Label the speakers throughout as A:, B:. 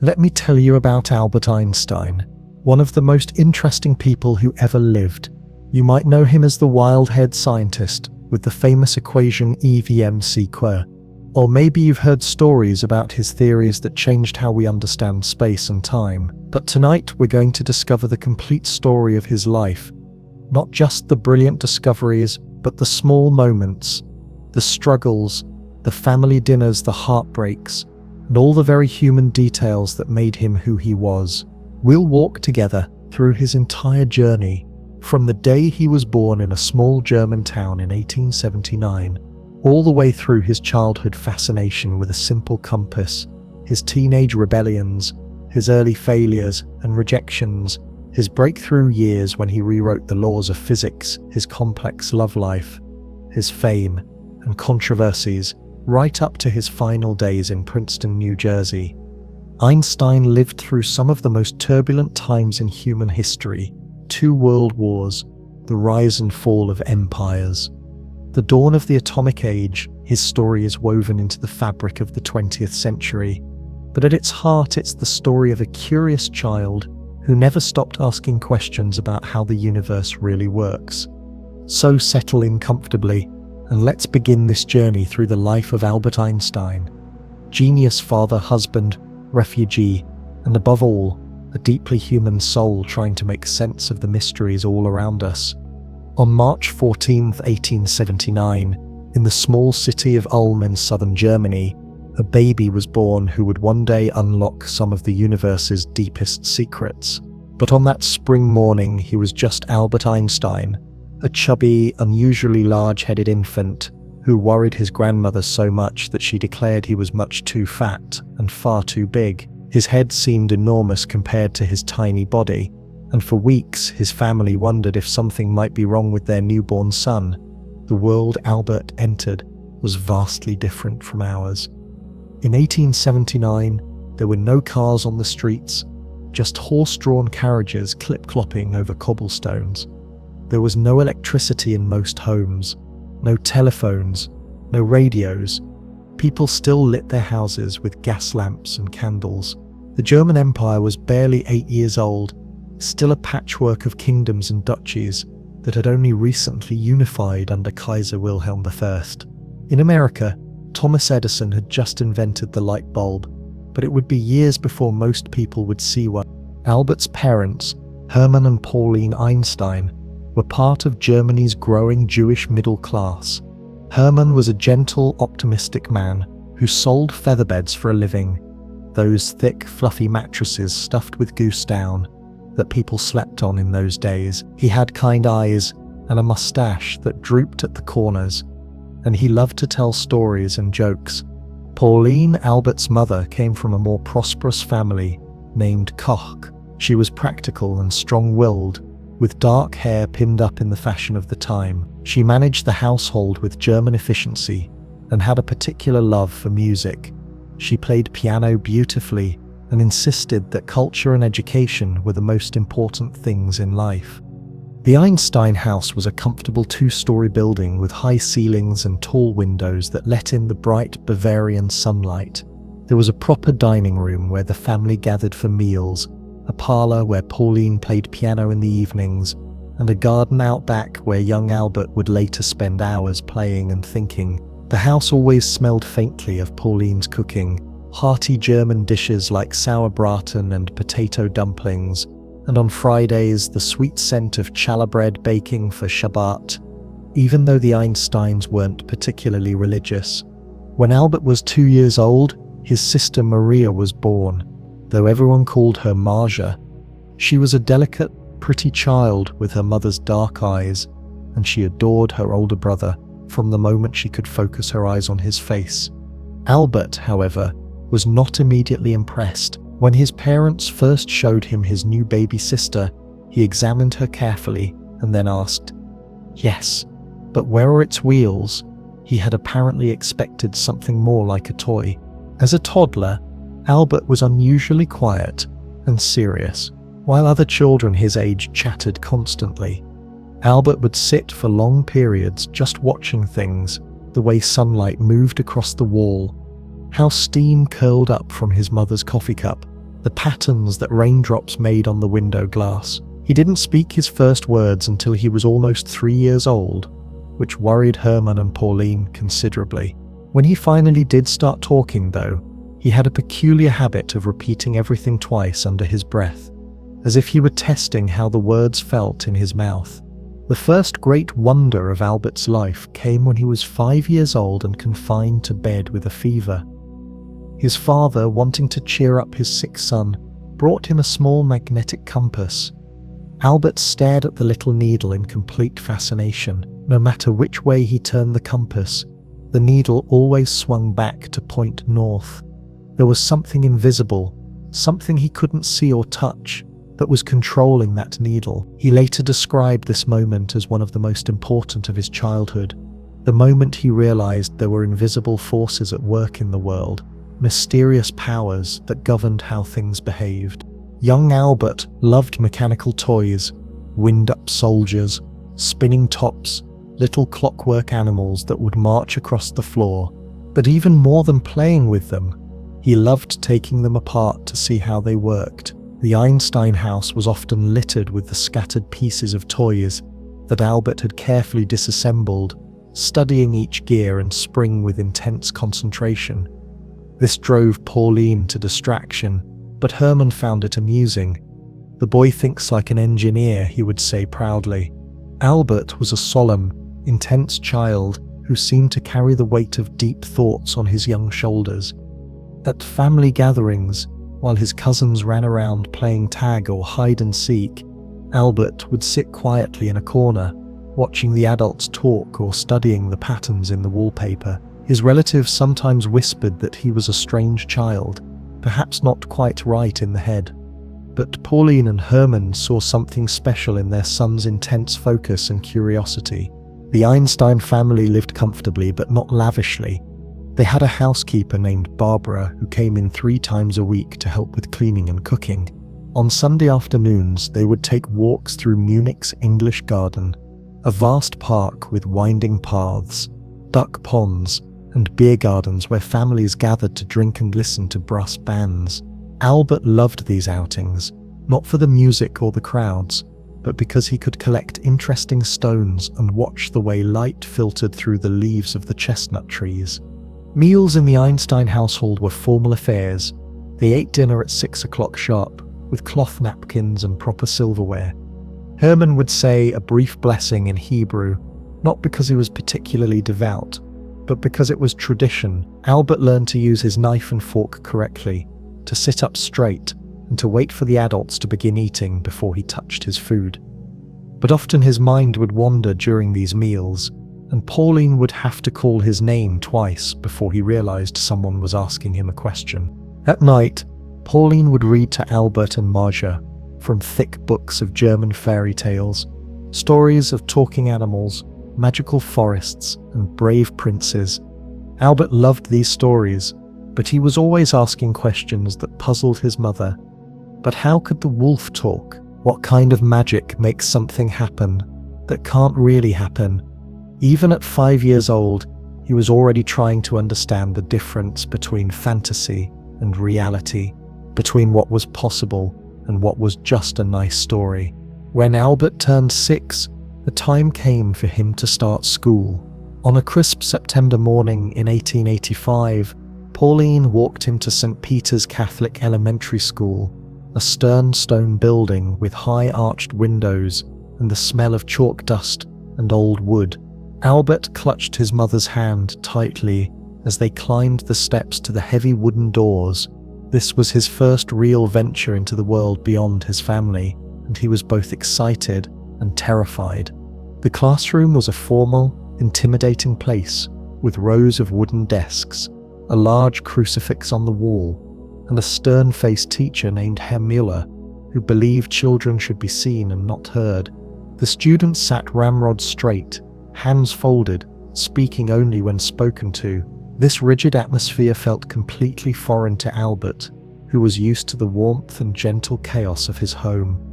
A: Let me tell you about Albert Einstein, one of the most interesting people who ever lived. You might know him as the wild-haired scientist with the famous equation EV=mc². Or maybe you've heard stories about his theories that changed how we understand space and time. But tonight we're going to discover the complete story of his life. Not just the brilliant discoveries, but the small moments, the struggles, the family dinners, the heartbreaks, and all the very human details that made him who he was. We'll walk together through his entire journey, from the day he was born in a small German town in 1879, all the way through his childhood fascination with a simple compass, his teenage rebellions, his early failures and rejections, his breakthrough years when he rewrote the laws of physics, his complex love life, his fame and controversies, right up to his final days in Princeton, New Jersey. Einstein lived through some of the most turbulent times in human history: 2 world wars, the rise and fall of empires, the dawn of the atomic age. His story is woven into the fabric of the 20th century. But at its heart, it's the story of a curious child who never stopped asking questions about how the universe really works. So settle in comfortably, and let's begin this journey through the life of Albert Einstein. Genius father, husband, refugee, and above all, a deeply human soul trying to make sense of the mysteries all around us. On March 14, 1879, in the small city of Ulm in southern Germany, a baby was born who would one day unlock some of the universe's deepest secrets. But on that spring morning, he was just Albert Einstein, a chubby, unusually large-headed infant who worried his grandmother so much that she declared he was much too fat and far too big. His head seemed enormous compared to his tiny body, and for weeks his family wondered if something might be wrong with their newborn son. The world Albert entered was vastly different from ours. In 1879, there were no cars on the streets, just horse-drawn carriages clip-clopping over cobblestones. There was no electricity in most homes, no telephones, no radios. People still lit their houses with gas lamps and candles. The German Empire was barely 8 years old, still a patchwork of kingdoms and duchies that had only recently unified under Kaiser Wilhelm I. In America, Thomas Edison had just invented the light bulb, but it would be years before most people would see one. Albert's parents, Hermann and Pauline Einstein, were part of Germany's growing Jewish middle class. Hermann was a gentle, optimistic man who sold featherbeds for a living, those thick, fluffy mattresses stuffed with goose down that people slept on in those days. He had kind eyes and a mustache that drooped at the corners, and he loved to tell stories and jokes. Pauline, Albert's mother, came from a more prosperous family named Koch. She was practical and strong-willed, with dark hair pinned up in the fashion of the time. She managed the household with German efficiency and had a particular love for music. She played piano beautifully and insisted that culture and education were the most important things in life. The Einstein house was a comfortable 2-story building with high ceilings and tall windows that let in the bright Bavarian sunlight. There was a proper dining room where the family gathered for meals, a parlor where Pauline played piano in the evenings, and a garden out back where young Albert would later spend hours playing and thinking. The house always smelled faintly of Pauline's cooking, hearty German dishes like sauerbraten and potato dumplings, and on Fridays the sweet scent of challah bread baking for Shabbat, even though the Einsteins weren't particularly religious. When Albert was 2 years old, his sister Maria was born, though everyone called her Marja. She was a delicate, pretty child with her mother's dark eyes, and she adored her older brother from the moment she could focus her eyes on his face. Albert, however, was not immediately impressed. When his parents first showed him his new baby sister, he examined her carefully and then asked, "Yes, but where are its wheels?" He had apparently expected something more like a toy. As a toddler, Albert was unusually quiet and serious. While other children his age chattered constantly, Albert would sit for long periods just watching things, the way sunlight moved across the wall, how steam curled up from his mother's coffee cup, the patterns that raindrops made on the window glass. He didn't speak his first words until he was almost 3 years old, which worried Herman and Pauline considerably. When he finally did start talking, though, he had a peculiar habit of repeating everything twice under his breath, as if he were testing how the words felt in his mouth. The first great wonder of Albert's life came when he was 5 years old and confined to bed with a fever. His father, wanting to cheer up his sick son, brought him a small magnetic compass. Albert stared at the little needle in complete fascination. No matter which way he turned the compass, the needle always swung back to point north. There was something invisible, something he couldn't see or touch, that was controlling that needle. He later described this moment as one of the most important of his childhood, the moment he realized there were invisible forces at work in the world, mysterious powers that governed how things behaved. Young Albert loved mechanical toys, wind-up soldiers, spinning tops, little clockwork animals that would march across the floor. But even more than playing with them, he loved taking them apart to see how they worked. The Einstein house was often littered with the scattered pieces of toys that Albert had carefully disassembled, studying each gear and spring with intense concentration. This drove Pauline to distraction, but Herman found it amusing. "The boy thinks like an engineer," he would say proudly. Albert was a solemn, intense child who seemed to carry the weight of deep thoughts on his young shoulders. At family gatherings, while his cousins ran around playing tag or hide and seek, Albert would sit quietly in a corner, watching the adults talk or studying the patterns in the wallpaper. His relatives sometimes whispered that he was a strange child, perhaps not quite right in the head. But Pauline and Herman saw something special in their son's intense focus and curiosity. The Einstein family lived comfortably but not lavishly. They had a housekeeper named Barbara who came in 3 times a week to help with cleaning and cooking. On Sunday afternoons, they would take walks through Munich's English Garden, a vast park with winding paths, duck ponds, and beer gardens where families gathered to drink and listen to brass bands. Albert loved these outings, not for the music or the crowds, but because he could collect interesting stones and watch the way light filtered through the leaves of the chestnut trees. Meals in the Einstein household were formal affairs. They ate dinner at 6 o'clock sharp, with cloth napkins and proper silverware. Herman would say a brief blessing in Hebrew, not because he was particularly devout, but because it was tradition. Albert learned to use his knife and fork correctly, to sit up straight, and to wait for the adults to begin eating before he touched his food. But often his mind would wander during these meals, and Pauline would have to call his name twice before he realized someone was asking him a question. At night, Pauline would read to Albert and Marja from thick books of German fairy tales, stories of talking animals, magical forests, and brave princes. Albert loved these stories, but he was always asking questions that puzzled his mother. But how could the wolf talk? What kind of magic makes something happen that can't really happen? Even at 5 years old, he was already trying to understand the difference between fantasy and reality, between what was possible and what was just a nice story. When Albert turned 6, the time came for him to start school. On a crisp September morning in 1885, Pauline walked him to St. Peter's Catholic Elementary School, a stern stone building with high arched windows and the smell of chalk dust and old wood. Albert clutched his mother's hand tightly as they climbed the steps to the heavy wooden doors. This was his first real venture into the world beyond his family, and he was both excited and terrified. The classroom was a formal, intimidating place with rows of wooden desks, a large crucifix on the wall, and a stern-faced teacher named Herr Müller, who believed children should be seen and not heard. The students sat ramrod straight, hands folded, speaking only when spoken to. This rigid atmosphere felt completely foreign to Albert, who was used to the warmth and gentle chaos of his home.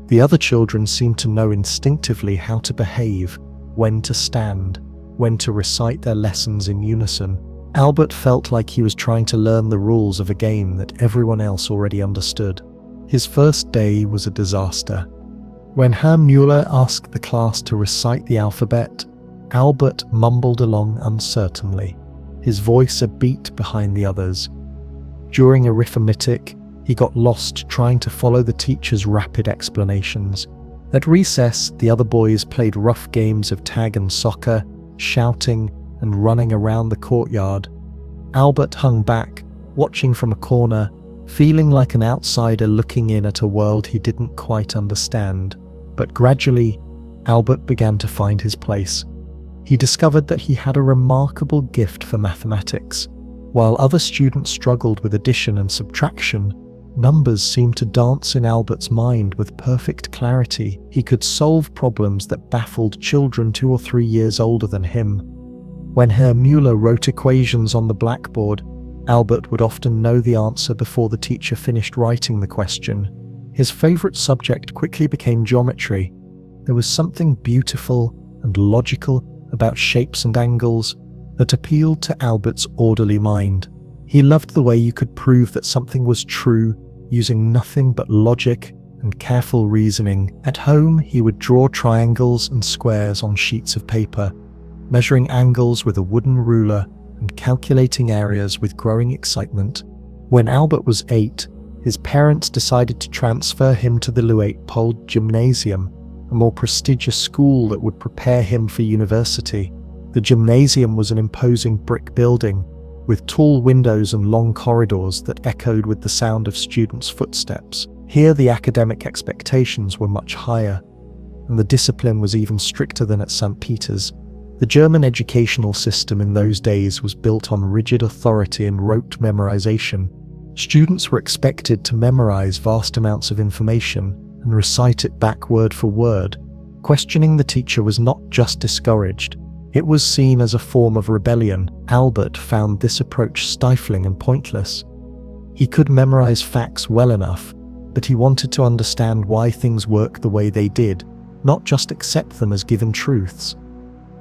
A: The other children seemed to know instinctively how to behave, when to stand, when to recite their lessons in unison. Albert felt like he was trying to learn the rules of a game that everyone else already understood. His first day was a disaster. When Herr Müller asked the class to recite the alphabet, Albert mumbled along uncertainly, his voice a beat behind the others. During arithmetic, he got lost trying to follow the teacher's rapid explanations. At recess, the other boys played rough games of tag and soccer, shouting and running around the courtyard. Albert hung back, watching from a corner, feeling like an outsider looking in at a world he didn't quite understand. But gradually, Albert began to find his place. He discovered that he had a remarkable gift for mathematics. While other students struggled with addition and subtraction, numbers seemed to dance in Albert's mind with perfect clarity. He could solve problems that baffled children 2 or 3 years older than him. When Herr Müller wrote equations on the blackboard, Albert would often know the answer before the teacher finished writing the question. His favorite subject quickly became geometry. There was something beautiful and logical about shapes and angles that appealed to Albert's orderly mind. He loved the way you could prove that something was true using nothing but logic and careful reasoning. At home, he would draw triangles and squares on sheets of paper, measuring angles with a wooden ruler and calculating areas with growing excitement. When Albert was 8, his parents decided to transfer him to the Luitpold Gymnasium, a more prestigious school that would prepare him for university. The gymnasium was an imposing brick building, with tall windows and long corridors that echoed with the sound of students' footsteps. Here the academic expectations were much higher, and the discipline was even stricter than at St. Peter's. The German educational system in those days was built on rigid authority and rote memorization. Students were expected to memorize vast amounts of information and recite it back word for word. Questioning the teacher was not just discouraged, it was seen as a form of rebellion. Albert found this approach stifling and pointless. He could memorize facts well enough, but he wanted to understand why things work the way they did, not just accept them as given truths.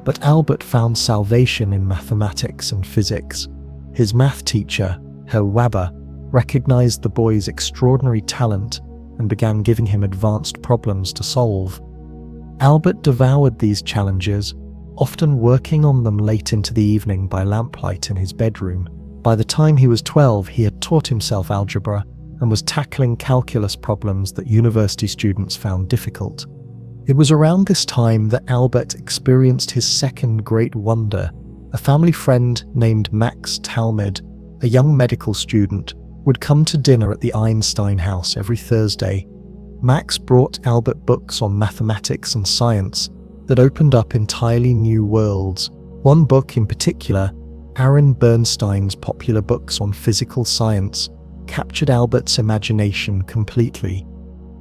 A: But Albert found salvation in mathematics and physics. His math teacher, Herr Weber, recognized the boy's extraordinary talent and began giving him advanced problems to solve. Albert devoured these challenges, often working on them late into the evening by lamplight in his bedroom. By the time he was 12, he had taught himself algebra and was tackling calculus problems that university students found difficult. It was around this time that Albert experienced his second great wonder. A family friend named Max Talmud, a young medical student, would come to dinner at the Einstein house every Thursday. Max brought Albert books on mathematics and science that opened up entirely new worlds. One book in particular, Aaron Bernstein's popular books on physical science, captured Albert's imagination completely.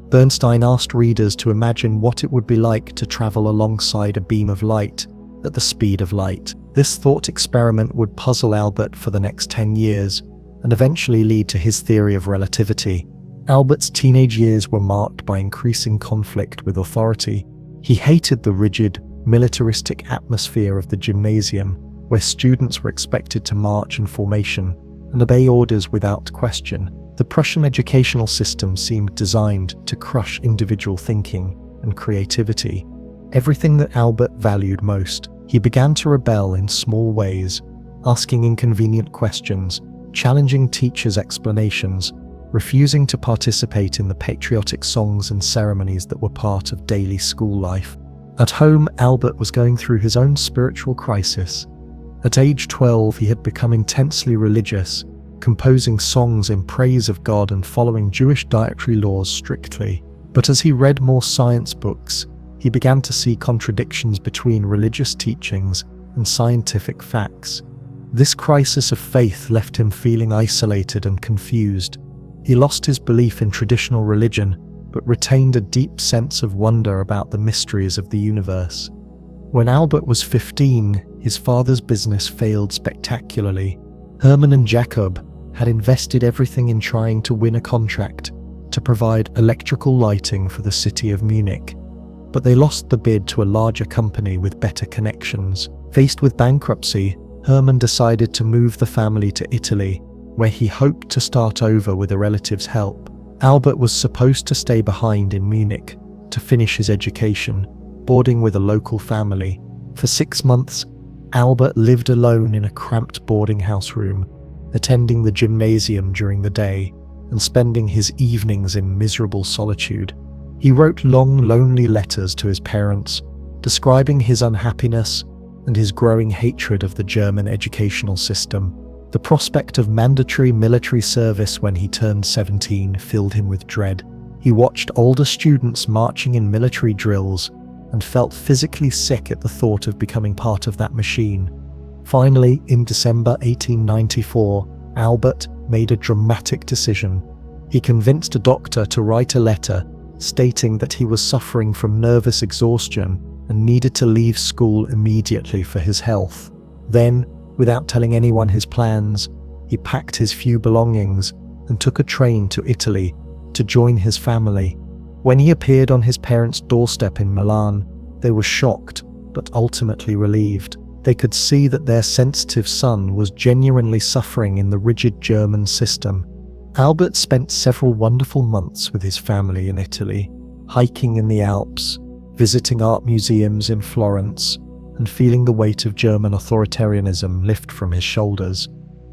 A: Bernstein asked readers to imagine what it would be like to travel alongside a beam of light at the speed of light. This thought experiment would puzzle Albert for the next 10 years and eventually lead to his theory of relativity. Albert's teenage years were marked by increasing conflict with authority. He hated the rigid, militaristic atmosphere of the gymnasium, where students were expected to march in formation and obey orders without question. The Prussian educational system seemed designed to crush individual thinking and creativity. Everything that Albert valued most. He began to rebel in small ways, asking inconvenient questions, challenging teachers' explanations, refusing to participate in the patriotic songs and ceremonies that were part of daily school life. At home, Albert was going through his own spiritual crisis. At age 12, he had become intensely religious, composing songs in praise of God and following Jewish dietary laws strictly. But as he read more science books, he began to see contradictions between religious teachings and scientific facts. This crisis of faith left him feeling isolated and confused. He lost his belief in traditional religion, but retained a deep sense of wonder about the mysteries of the universe. When Albert was 15, his father's business failed spectacularly. Hermann and Jakob had invested everything in trying to win a contract to provide electrical lighting for the city of Munich. But they lost the bid to a larger company with better connections. Faced with bankruptcy, Hermann decided to move the family to Italy, where he hoped to start over with a relative's help. Albert was supposed to stay behind in Munich to finish his education, boarding with a local family. For 6 months, Albert lived alone in a cramped boarding house room, attending the gymnasium during the day and spending his evenings in miserable solitude. He wrote long, lonely letters to his parents, describing his unhappiness and his growing hatred of the German educational system. The prospect of mandatory military service when he turned 17 filled him with dread. He watched older students marching in military drills and felt physically sick at the thought of becoming part of that machine. Finally, in December 1894, Albert made a dramatic decision. He convinced a doctor to write a letter stating that he was suffering from nervous exhaustion and needed to leave school immediately for his health. Then, without telling anyone his plans, he packed his few belongings and took a train to Italy to join his family. When he appeared on his parents' doorstep in Milan, they were shocked, but ultimately relieved. They could see that their sensitive son was genuinely suffering in the rigid German system. Albert spent several wonderful months with his family in Italy, hiking in the Alps, visiting art museums in Florence, and feeling the weight of German authoritarianism lift from his shoulders.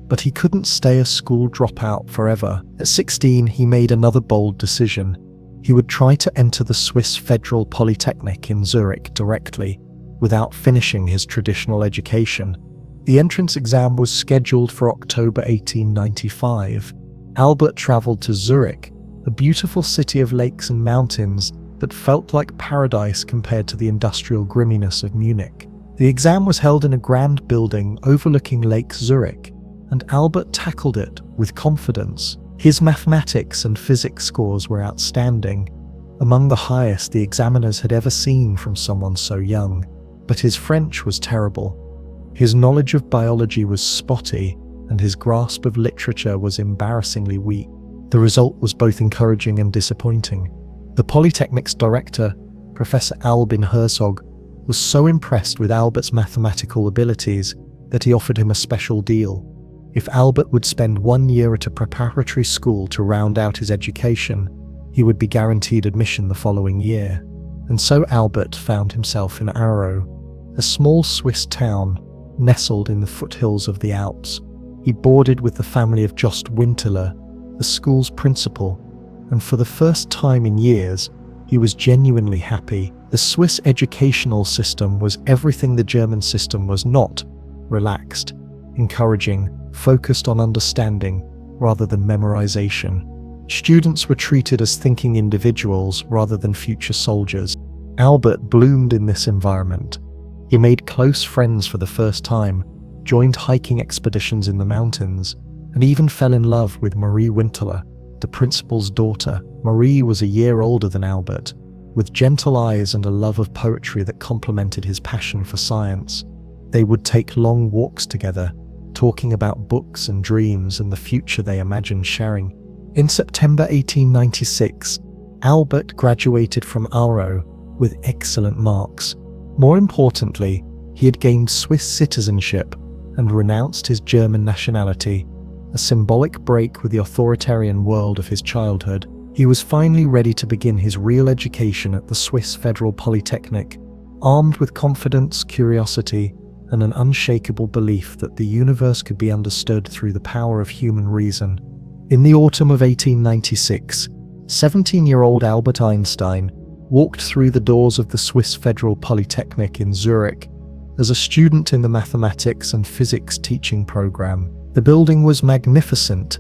A: But he couldn't stay a school dropout forever. At 16, he made another bold decision. He would try to enter the Swiss Federal Polytechnic in Zurich directly, without finishing his traditional education. The entrance exam was scheduled for October 1895. Albert traveled to Zurich, a beautiful city of lakes and mountains that felt like paradise compared to the industrial grimminess of Munich. The exam was held in a grand building overlooking Lake Zurich, and Albert tackled it with confidence. His mathematics and physics scores were outstanding, among the highest the examiners had ever seen from someone so young. But his French was terrible. His knowledge of biology was spotty, and his grasp of literature was embarrassingly weak. The result was both encouraging and disappointing. The Polytechnic's director, Professor Albin Herzog, was so impressed with Albert's mathematical abilities that he offered him a special deal. If Albert would spend 1 year at a preparatory school to round out his education, he would be guaranteed admission the following year. And so Albert found himself in Aarau, a small Swiss town nestled in the foothills of the Alps. He boarded with the family of Jost Winterler, the school's principal, and for the first time in years, he was genuinely happy. The Swiss educational system was everything the German system was not: relaxed, encouraging, focused on understanding rather than memorization. Students were treated as thinking individuals rather than future soldiers. Albert bloomed in this environment. He made close friends for the first time, joined hiking expeditions in the mountains, and even fell in love with Marie Winterler, the principal's daughter. Marie was a year older than Albert, with gentle eyes and a love of poetry that complemented his passion for science. They would take long walks together, talking about books and dreams and the future they imagined sharing. In September 1896, Albert graduated from Aarau with excellent marks. More importantly, he had gained Swiss citizenship and renounced his German nationality, a symbolic break with the authoritarian world of his childhood. He was finally ready to begin his real education at the Swiss Federal Polytechnic, armed with confidence, curiosity, and an unshakable belief that the universe could be understood through the power of human reason. In the autumn of 1896, 17-year-old Albert Einstein walked through the doors of the Swiss Federal Polytechnic in Zurich as a student in the mathematics and physics teaching program. The building was magnificent,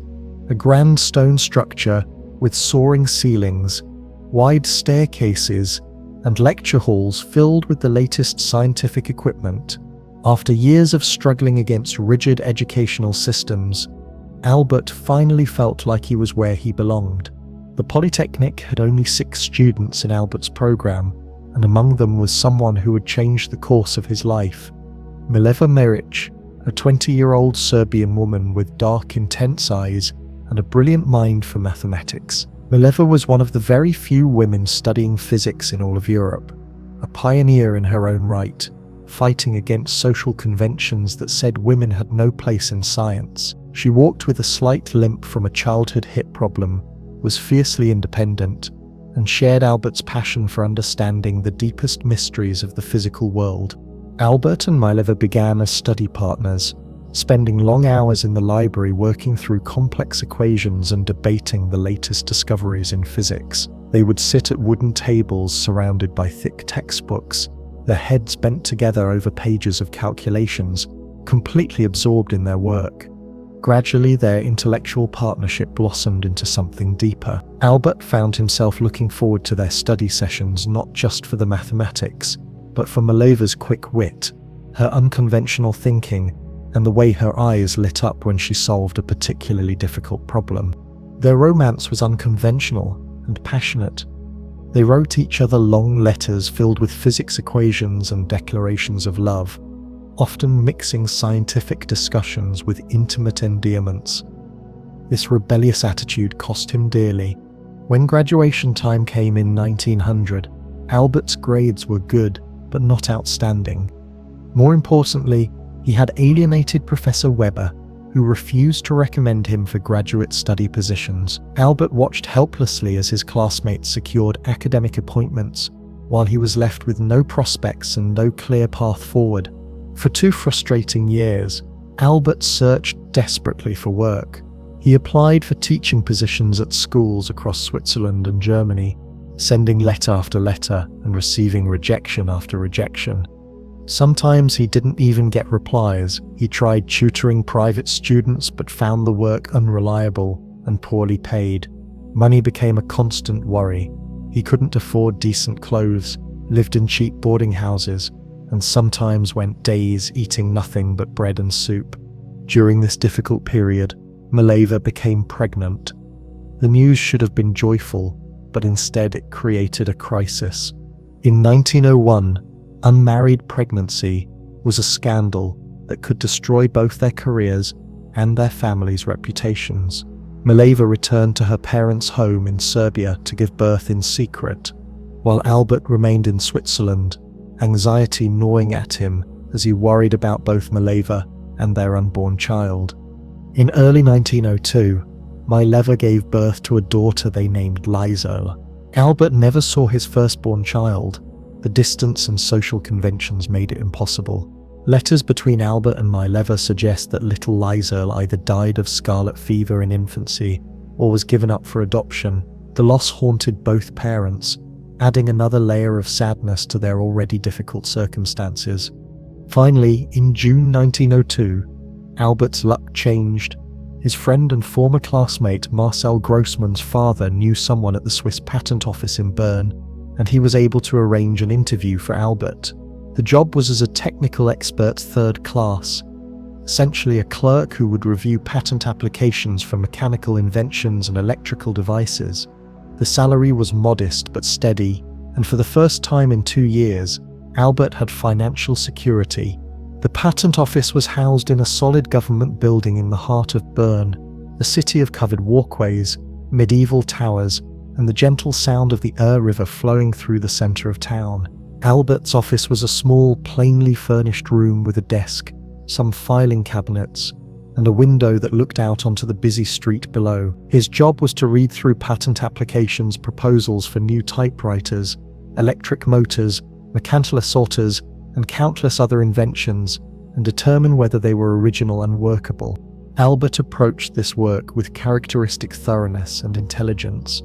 A: a grand stone structure with soaring ceilings, wide staircases, and lecture halls filled with the latest scientific equipment. After years of struggling against rigid educational systems, Albert finally felt like he was where he belonged. The Polytechnic had only 6 students in Albert's program, and among them was someone who would change the course of his life. Mileva Meric, a 20-year-old Serbian woman with dark, intense eyes and a brilliant mind for mathematics. Mileva was one of the very few women studying physics in all of Europe, a pioneer in her own right. fighting against social conventions that said women had no place in science. She walked with a slight limp from a childhood hip problem, was fiercely independent, and shared Albert's passion for understanding the deepest mysteries of the physical world. Albert and Mileva began as study partners, spending long hours in the library working through complex equations and debating the latest discoveries in physics. They would sit at wooden tables surrounded by thick textbooks, their heads bent together over pages of calculations, completely absorbed in their work. Gradually, their intellectual partnership blossomed into something deeper. Albert found himself looking forward to their study sessions not just for the mathematics, but for Mileva's quick wit, her unconventional thinking, and the way her eyes lit up when she solved a particularly difficult problem. Their romance was unconventional and passionate. They wrote each other long letters filled with physics equations and declarations of love, often mixing scientific discussions with intimate endearments. This rebellious attitude cost him dearly. When graduation time came in 1900, Albert's grades were good, but not outstanding. More importantly, he had alienated Professor Weber, who refused to recommend him for graduate study positions. Albert watched helplessly as his classmates secured academic appointments, while he was left with no prospects and no clear path forward. For 2 frustrating years, Albert searched desperately for work. He applied for teaching positions at schools across Switzerland and Germany, sending letter after letter and receiving rejection after rejection. Sometimes he didn't even get replies. He tried tutoring private students but found the work unreliable and poorly paid. Money became a constant worry. He couldn't afford decent clothes, lived in cheap boarding houses, and sometimes went days eating nothing but bread and soup. During this difficult period, Mileva became pregnant. The news should have been joyful, but instead it created a crisis. In 1901, unmarried pregnancy was a scandal that could destroy both their careers and their families' reputations. Mileva returned to her parents' home in Serbia to give birth in secret, while Albert remained in Switzerland, anxiety gnawing at him as he worried about both Mileva and their unborn child. In early 1902, Mileva gave birth to a daughter they named Liza. Albert never saw his firstborn child. The distance and social conventions made it impossible. Letters between Albert and Mileva suggest that little Liza either died of scarlet fever in infancy or was given up for adoption. The loss haunted both parents, adding another layer of sadness to their already difficult circumstances. Finally, in June 1902, Albert's luck changed. His friend and former classmate Marcel Grossman's father knew someone at the Swiss Patent Office in Bern, and he was able to arrange an interview for Albert. The job was as a technical expert third class, essentially a clerk who would review patent applications for mechanical inventions and electrical devices. The salary was modest but steady, and for the first time in 2 years, Albert had financial security. The patent office was housed in a solid government building in the heart of Bern, a city of covered walkways, medieval towers, and the gentle sound of the River flowing through the center of town. Albert's office was a small, plainly furnished room with a desk, some filing cabinets, and a window that looked out onto the busy street below. His job was to read through patent applications, proposals for new typewriters, electric motors, mechanical sorters, and countless other inventions, and determine whether they were original and workable. Albert approached this work with characteristic thoroughness and intelligence.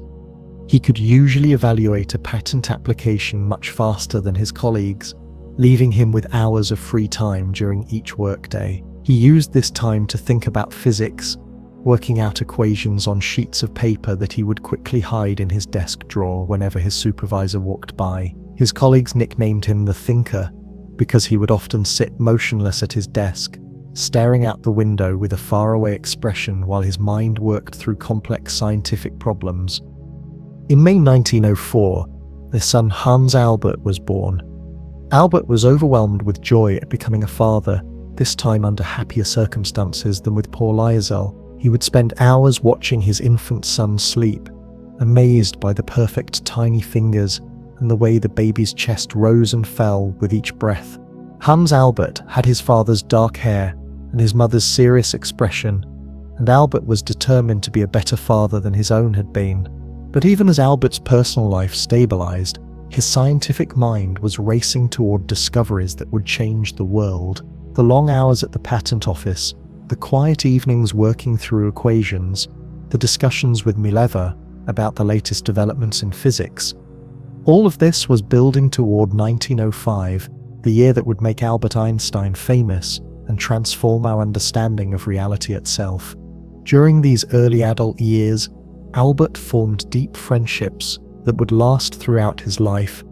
A: He could usually evaluate a patent application much faster than his colleagues, leaving him with hours of free time during each workday. He used this time to think about physics, working out equations on sheets of paper that he would quickly hide in his desk drawer whenever his supervisor walked by. His colleagues nicknamed him the Thinker because he would often sit motionless at his desk, staring out the window with a faraway expression while his mind worked through complex scientific problems. In May 1904, their son Hans Albert was born. Albert was overwhelmed with joy at becoming a father, this time under happier circumstances than with poor Liesel. He would spend hours watching his infant son sleep, amazed by the perfect tiny fingers and the way the baby's chest rose and fell with each breath. Hans Albert had his father's dark hair and his mother's serious expression, and Albert was determined to be a better father than his own had been. But even as Albert's personal life stabilized, his scientific mind was racing toward discoveries that would change the world. The long hours at the patent office, the quiet evenings working through equations, the discussions with Mileva about the latest developments in physics. All of this was building toward 1905, the year that would make Albert Einstein famous and transform our understanding of reality itself. During these early adult years, Albert formed deep friendships that would last throughout his life.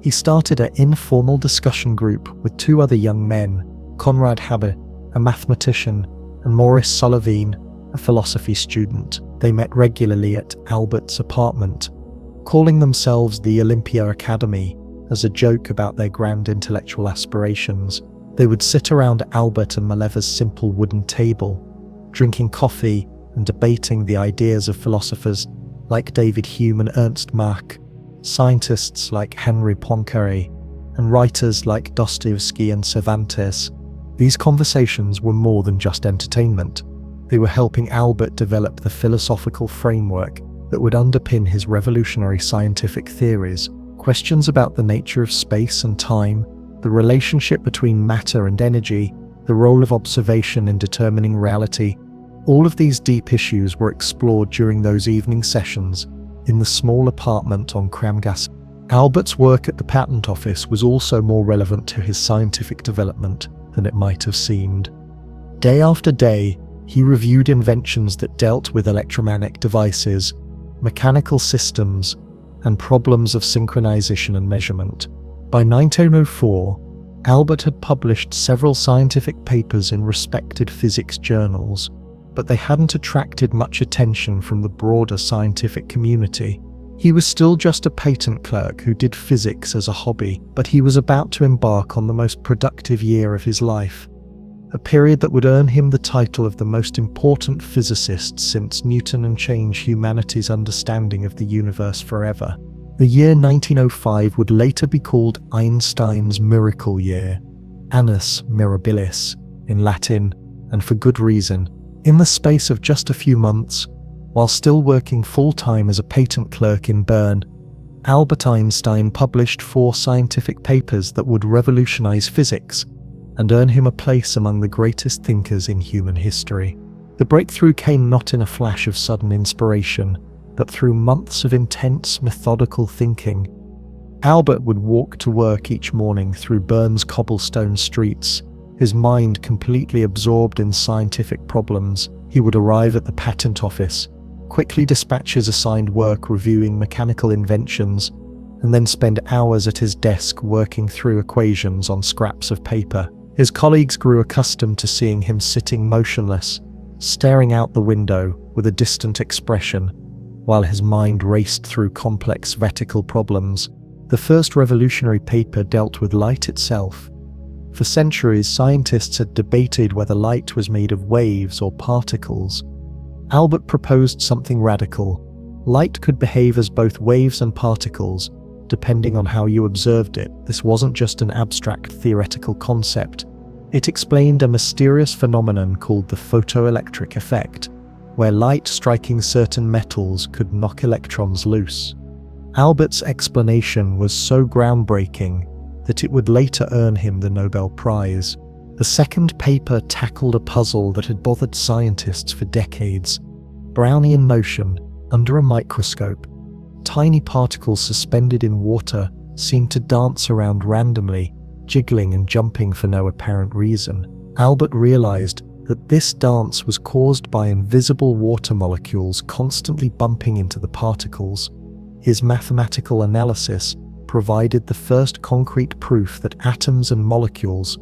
A: He started an informal discussion group with two other young men, Konrad Haber, a mathematician, and Maurice Solovine, a philosophy student. They met regularly at Albert's apartment, calling themselves the Olympia Academy as a joke about their grand intellectual aspirations. They would sit around Albert and Mileva's simple wooden table, drinking coffee and debating the ideas of philosophers like David Hume and Ernst Mach, scientists like Henri Poincaré, and writers like Dostoevsky and Cervantes. These conversations were more than just entertainment. They were helping Albert develop the philosophical framework that would underpin his revolutionary scientific theories. Questions about the nature of space and time, the relationship between matter and energy, the role of observation in determining reality. All of these deep issues were explored during those evening sessions in the small apartment on Kramgasse. Albert's work at the patent office was also more relevant to his scientific development than it might have seemed. Day after day, he reviewed inventions that dealt with electromagnetic devices, mechanical systems, and problems of synchronization and measurement. By 1904, Albert had published several scientific papers in respected physics journals, but they hadn't attracted much attention from the broader scientific community. He was still just a patent clerk who did physics as a hobby, but he was about to embark on the most productive year of his life, a period that would earn him the title of the most important physicist since Newton and change humanity's understanding of the universe forever. The year 1905 would later be called Einstein's miracle year, annus mirabilis in Latin, and for good reason. In the space of just a few months, while still working full-time as a patent clerk in Bern, Albert Einstein published 4 scientific papers that would revolutionize physics and earn him a place among the greatest thinkers in human history. The breakthrough came not in a flash of sudden inspiration, but through months of intense, methodical thinking. Albert would walk to work each morning through Bern's cobblestone streets, his mind completely absorbed in scientific problems. He would arrive at the patent office, quickly dispatch his assigned work reviewing mechanical inventions, and then spend hours at his desk working through equations on scraps of paper. His colleagues grew accustomed to seeing him sitting motionless, staring out the window with a distant expression, while his mind raced through complex vertical problems. The first revolutionary paper dealt with light itself. For centuries, scientists had debated whether light was made of waves or particles. Albert proposed something radical. Light could behave as both waves and particles, depending on how you observed it. This wasn't just an abstract theoretical concept. It explained a mysterious phenomenon called the photoelectric effect, where light striking certain metals could knock electrons loose. Albert's explanation was so groundbreaking that it would later earn him the Nobel Prize. The second paper tackled a puzzle that had bothered scientists for decades. Brownian motion under a microscope. Tiny particles suspended in water seemed to dance around randomly, jiggling and jumping for no apparent reason. Albert realized that this dance was caused by invisible water molecules constantly bumping into the particles. His mathematical analysis provided the first concrete proof that atoms and molecules,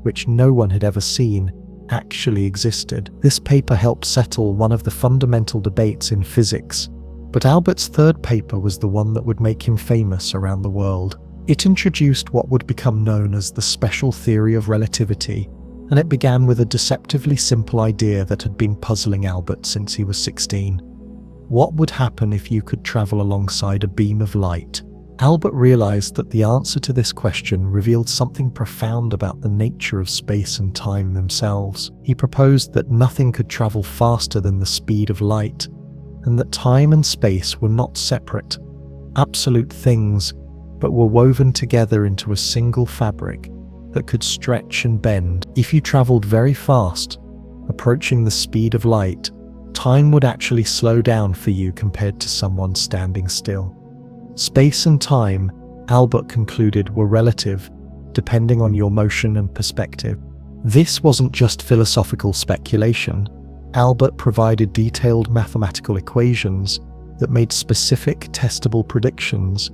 A: which no one had ever seen, actually existed. This paper helped settle one of the fundamental debates in physics, but Albert's third paper was the one that would make him famous around the world. It introduced what would become known as the special theory of relativity, and it began with a deceptively simple idea that had been puzzling Albert since he was 16. What would happen if you could travel alongside a beam of light? Albert realized that the answer to this question revealed something profound about the nature of space and time themselves. He proposed that nothing could travel faster than the speed of light, and that time and space were not separate, absolute things, but were woven together into a single fabric that could stretch and bend. If you traveled very fast, approaching the speed of light, time would actually slow down for you compared to someone standing still. Space and time, Albert concluded, were relative, depending on your motion and perspective. This wasn't just philosophical speculation. Albert provided detailed mathematical equations that made specific, testable predictions.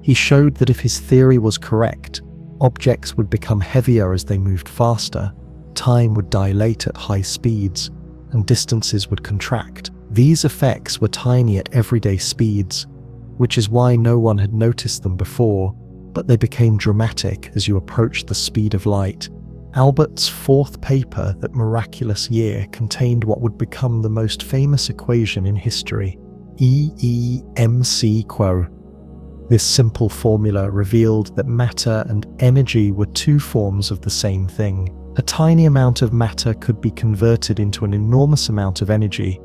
A: He showed that if his theory was correct, objects would become heavier as they moved faster, time would dilate at high speeds, and distances would contract. These effects were tiny at everyday speeds, which is why no one had noticed them before, but they became dramatic as you approached the speed of light. Albert's fourth paper that miraculous year contained what would become the most famous equation in history, E-E-M-C-Quo. This simple formula revealed that matter and energy were two forms of the same thing. A tiny amount of matter could be converted into an enormous amount of energy,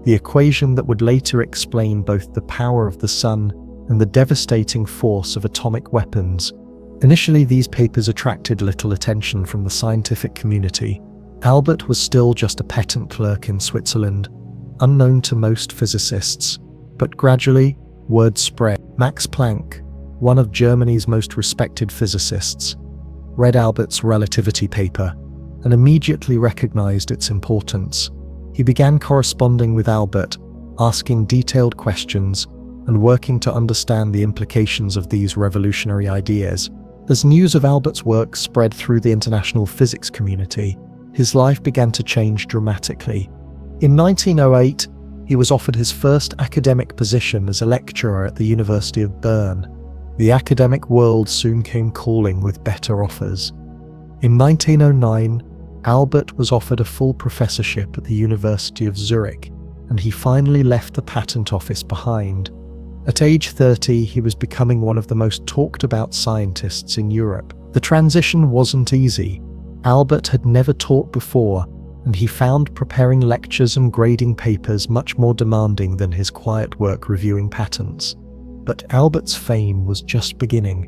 A: the equation that would later explain both the power of the sun and the devastating force of atomic weapons. Initially, these papers attracted little attention from the scientific community. Albert was still just a patent clerk in Switzerland, unknown to most physicists, but gradually, word spread. Max Planck, one of Germany's most respected physicists, read Albert's relativity paper and immediately recognized its importance. He began corresponding with Albert, asking detailed questions and working to understand the implications of these revolutionary ideas. As news of Albert's work spread through the international physics community, his life began to change dramatically. In 1908, he was offered his first academic position as a lecturer at the University of Bern. The academic world soon came calling with better offers. In 1909, Albert was offered a full professorship at the University of Zurich, and he finally left the patent office behind. At age 30, he was becoming one of the most talked about scientists in Europe. The transition wasn't easy. Albert had never taught before, and he found preparing lectures and grading papers much more demanding than his quiet work reviewing patents. But Albert's fame was just beginning.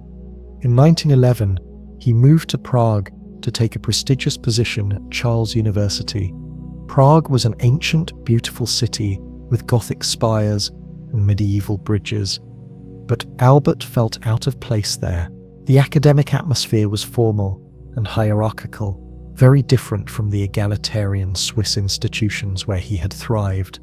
A: In 1911, he moved to Prague to take a prestigious position at Charles University. Prague was an ancient, beautiful city with Gothic spires and medieval bridges. But Albert felt out of place there. The academic atmosphere was formal and hierarchical, very different from the egalitarian Swiss institutions where he had thrived.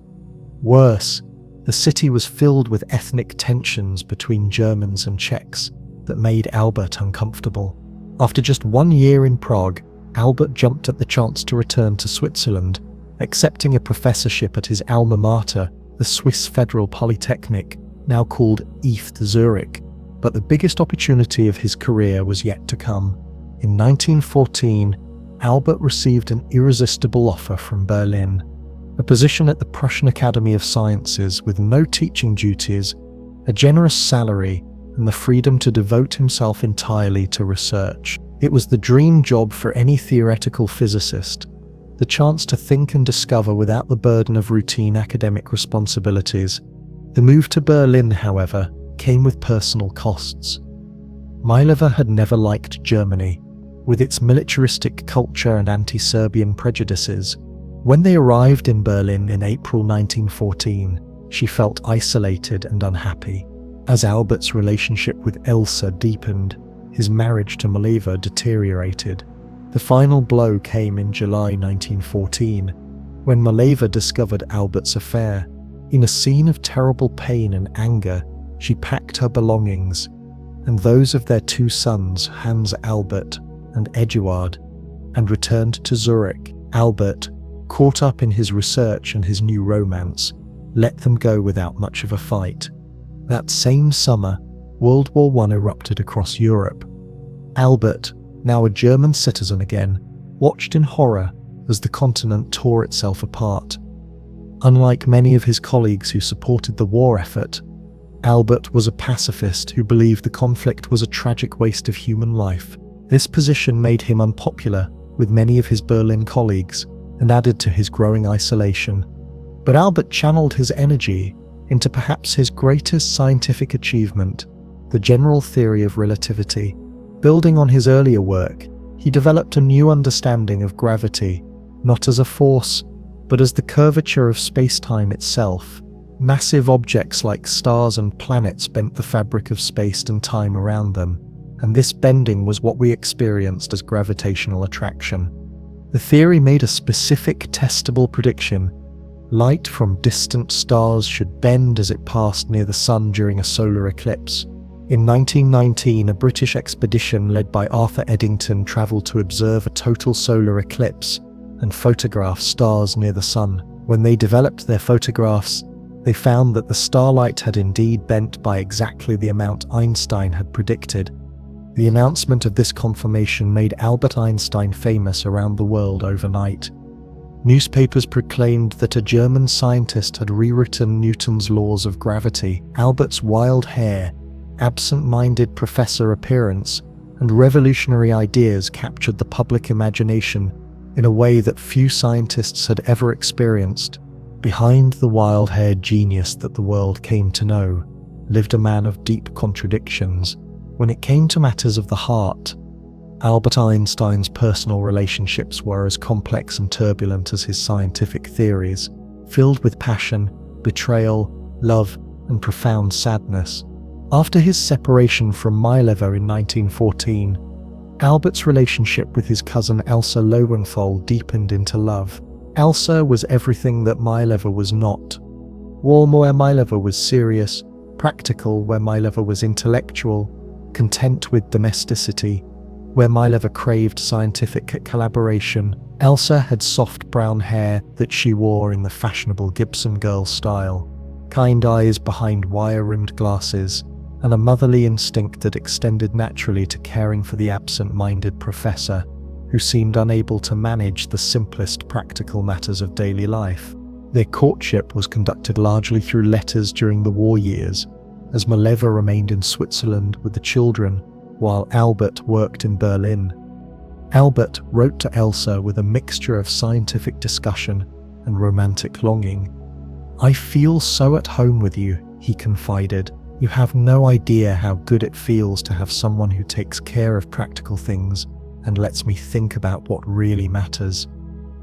A: Worse, the city was filled with ethnic tensions between Germans and Czechs that made Albert uncomfortable. After just 1 year in Prague, Albert jumped at the chance to return to Switzerland, accepting a professorship at his alma mater, the Swiss Federal Polytechnic, now called ETH Zurich. But the biggest opportunity of his career was yet to come. In 1914, Albert received an irresistible offer from Berlin, a position at the Prussian Academy of Sciences with no teaching duties, a generous salary, and the freedom to devote himself entirely to research. It was the dream job for any theoretical physicist, the chance to think and discover without the burden of routine academic responsibilities. The move to Berlin, however, came with personal costs. Mailever had never liked Germany, with its militaristic culture and anti-Serbian prejudices. When they arrived in Berlin in April 1914, she felt isolated and unhappy. As Albert's relationship with Elsa deepened, his marriage to Mailever deteriorated. The final blow came in July 1914, when Mailever discovered Albert's affair. In a scene of terrible pain and anger, she packed her belongings, and those of their 2 sons, Hans Albert and Eduard, and returned to Zurich. Albert, caught up in his research and his new romance, let them go without much of a fight. That same summer, World War I erupted across Europe. Albert, now a German citizen again, watched in horror as the continent tore itself apart. Unlike many of his colleagues who supported the war effort, Albert was a pacifist who believed the conflict was a tragic waste of human life. This position made him unpopular with many of his Berlin colleagues and added to his growing isolation. But Albert channeled his energy into perhaps his greatest scientific achievement, the general theory of relativity. Building on his earlier work, he developed a new understanding of gravity, not as a force, but as the curvature of space-time itself. Massive objects like stars and planets bent the fabric of space and time around them, and this bending was what we experienced as gravitational attraction. The theory made a specific, testable prediction. Light from distant stars should bend as it passed near the Sun during a solar eclipse. In 1919, a British expedition led by Arthur Eddington traveled to observe a total solar eclipse and photograph stars near the Sun. When they developed their photographs, they found that the starlight had indeed bent by exactly the amount Einstein had predicted. The announcement of this confirmation made Albert Einstein famous around the world overnight. Newspapers proclaimed that a German scientist had rewritten Newton's laws of gravity. Albert's wild hair, absent-minded professor appearance, and revolutionary ideas captured the public imagination in a way that few scientists had ever experienced. Behind the wild-haired genius that the world came to know lived a man of deep contradictions. When it came to matters of the heart, Albert Einstein's personal relationships were as complex and turbulent as his scientific theories, filled with passion, betrayal, love, and profound sadness. After his separation from Mailever in 1914, Albert's relationship with his cousin Elsa Lowenthal deepened into love. Elsa was everything that Mailever was not. Warm where Mailever was serious, practical where Mailever was intellectual, content with domesticity where Mailever craved scientific collaboration. Elsa had soft brown hair that she wore in the fashionable Gibson girl style, kind eyes behind wire-rimmed glasses, and a motherly instinct that extended naturally to caring for the absent-minded professor, who seemed unable to manage the simplest practical matters of daily life. Their courtship was conducted largely through letters during the war years, as Mailever remained in Switzerland with the children, while Albert worked in Berlin. Albert wrote to Elsa with a mixture of scientific discussion and romantic longing. "I feel so at home with you," he confided. "You have no idea how good it feels to have someone who takes care of practical things and lets me think about what really matters."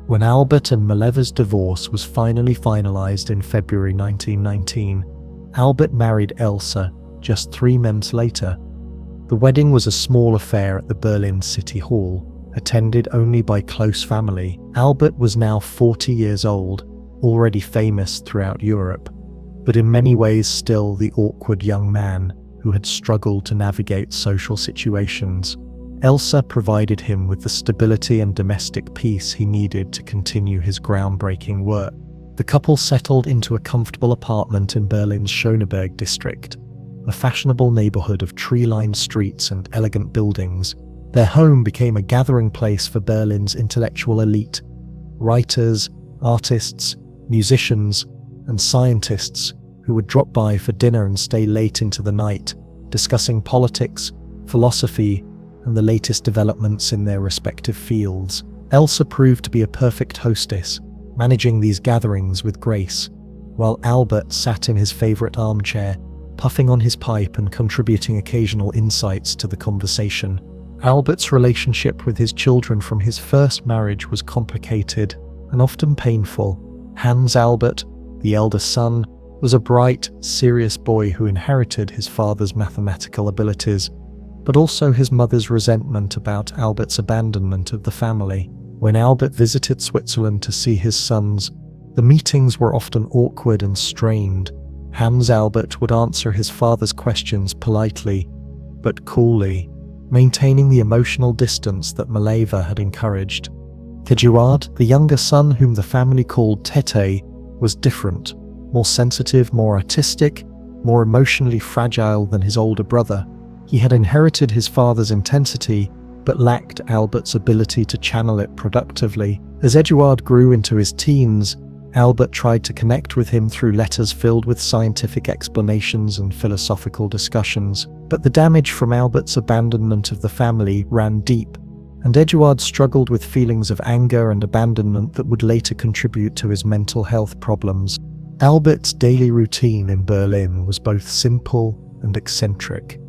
A: When Albert and Mailever's divorce was finally finalized in February 1919, Albert married Elsa just 3 months later. The wedding was a small affair at the Berlin City Hall, attended only by close family. Albert was now 40 years old, already famous throughout Europe, but in many ways still the awkward young man who had struggled to navigate social situations. Elsa provided him with the stability and domestic peace he needed to continue his groundbreaking work. The couple settled into a comfortable apartment in Berlin's Schöneberg district, a fashionable neighborhood of tree-lined streets and elegant buildings. Their home became a gathering place for Berlin's intellectual elite, writers, artists, musicians, and scientists who would drop by for dinner and stay late into the night, discussing politics, philosophy, and the latest developments in their respective fields. Elsa proved to be a perfect hostess, managing these gatherings with grace, while Albert sat in his favorite armchair, puffing on his pipe and contributing occasional insights to the conversation. Albert's relationship with his children from his first marriage was complicated and often painful. Hans Albert, the eldest son, was a bright, serious boy who inherited his father's mathematical abilities, but also his mother's resentment about Albert's abandonment of the family. When Albert visited Switzerland to see his sons, the meetings were often awkward and strained. Hans Albert would answer his father's questions politely, but coolly, maintaining the emotional distance that Mailever had encouraged. Eduard, the younger son whom the family called Tete, was different, more sensitive, more artistic, more emotionally fragile than his older brother. He had inherited his father's intensity, but lacked Albert's ability to channel it productively. As Eduard grew into his teens, Albert tried to connect with him through letters filled with scientific explanations and philosophical discussions, but the damage from Albert's abandonment of the family ran deep, and Eduard struggled with feelings of anger and abandonment that would later contribute to his mental health problems. Albert's daily routine in Berlin was both simple and eccentric.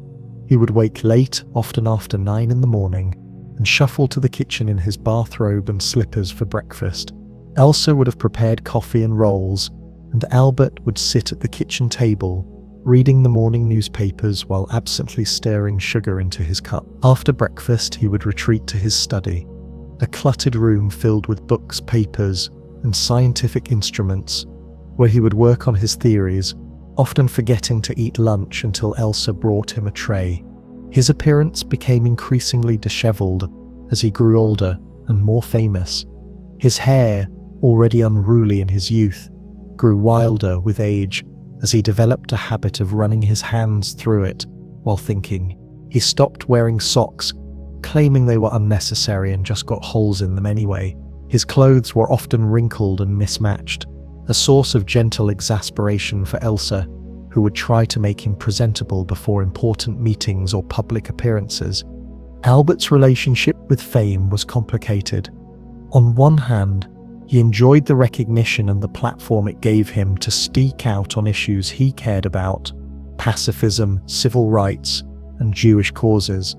A: He would wake late, often after 9 in the morning, and shuffle to the kitchen in his bathrobe and slippers for breakfast. Elsa would have prepared coffee and rolls, and Albert would sit at the kitchen table, reading the morning newspapers while absently stirring sugar into his cup. After breakfast, he would retreat to his study, a cluttered room filled with books, papers, and scientific instruments, where he would work on his theories, often forgetting to eat lunch until Elsa brought him a tray. His appearance became increasingly disheveled as he grew older and more famous. His hair, already unruly in his youth, grew wilder with age as he developed a habit of running his hands through it while thinking. He stopped wearing socks, claiming they were unnecessary and just got holes in them anyway. His clothes were often wrinkled and mismatched, a source of gentle exasperation for Elsa, who would try to make him presentable before important meetings or public appearances. Albert's relationship with fame was complicated. On one hand, he enjoyed the recognition and the platform it gave him to speak out on issues he cared about: pacifism, civil rights, and Jewish causes.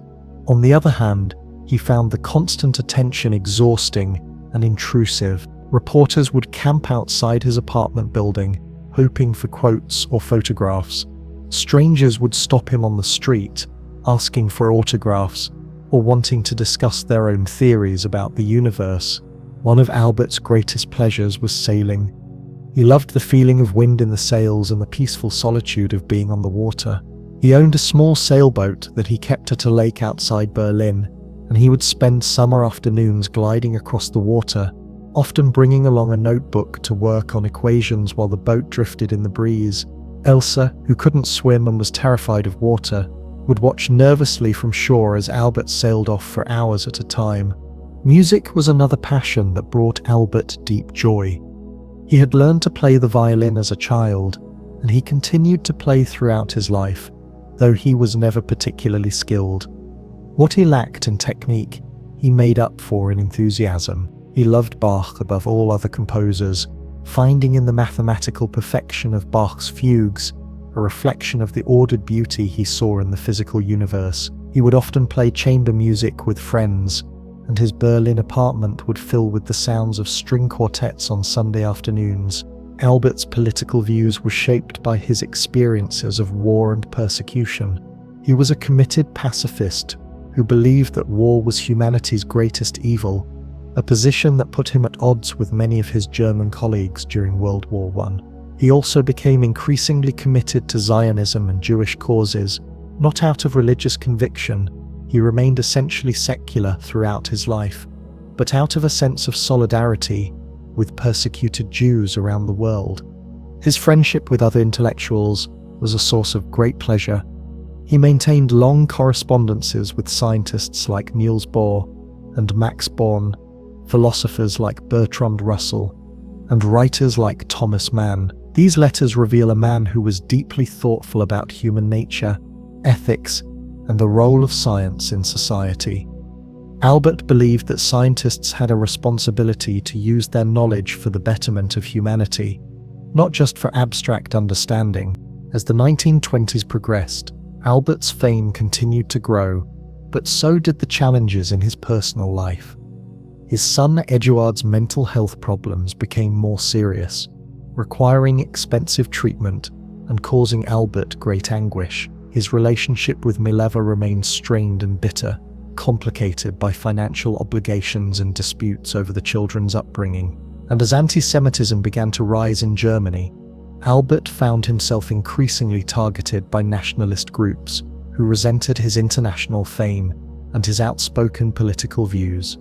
A: On the other hand, he found the constant attention exhausting and intrusive. Reporters would camp outside his apartment building, hoping for quotes or photographs. Strangers would stop him on the street, asking for autographs or wanting to discuss their own theories about the universe. One of Albert's greatest pleasures was sailing. He loved the feeling of wind in the sails and the peaceful solitude of being on the water. He owned a small sailboat that he kept at a lake outside Berlin, and he would spend summer afternoons gliding across the water, often bringing along a notebook to work on equations while the boat drifted in the breeze. Elsa, who couldn't swim and was terrified of water, would watch nervously from shore as Albert sailed off for hours at a time. Music was another passion that brought Albert deep joy. He had learned to play the violin as a child, and he continued to play throughout his life, though he was never particularly skilled. What he lacked in technique, he made up for in enthusiasm. He loved Bach above all other composers, finding in the mathematical perfection of Bach's fugues a reflection of the ordered beauty he saw in the physical universe. He would often play chamber music with friends, and his Berlin apartment would fill with the sounds of string quartets on Sunday afternoons. Albert's political views were shaped by his experiences of war and persecution. He was a committed pacifist who believed that war was humanity's greatest evil, a position that put him at odds with many of his German colleagues during World War I. He also became increasingly committed to Zionism and Jewish causes, not out of religious conviction. He remained essentially secular throughout his life, but out of a sense of solidarity with persecuted Jews around the world. His friendship with other intellectuals was a source of great pleasure. He maintained long correspondences with scientists like Niels Bohr and Max Born, philosophers like Bertrand Russell, and writers like Thomas Mann. These letters reveal a man who was deeply thoughtful about human nature, ethics, and the role of science in society. Albert believed that scientists had a responsibility to use their knowledge for the betterment of humanity, not just for abstract understanding. As the 1920s progressed, Albert's fame continued to grow, but so did the challenges in his personal life. His son Eduard's mental health problems became more serious, requiring expensive treatment and causing Albert great anguish. His relationship with Mileva remained strained and bitter, complicated by financial obligations and disputes over the children's upbringing. And as anti-Semitism began to rise in Germany, Albert found himself increasingly targeted by nationalist groups who resented his international fame and his outspoken political views.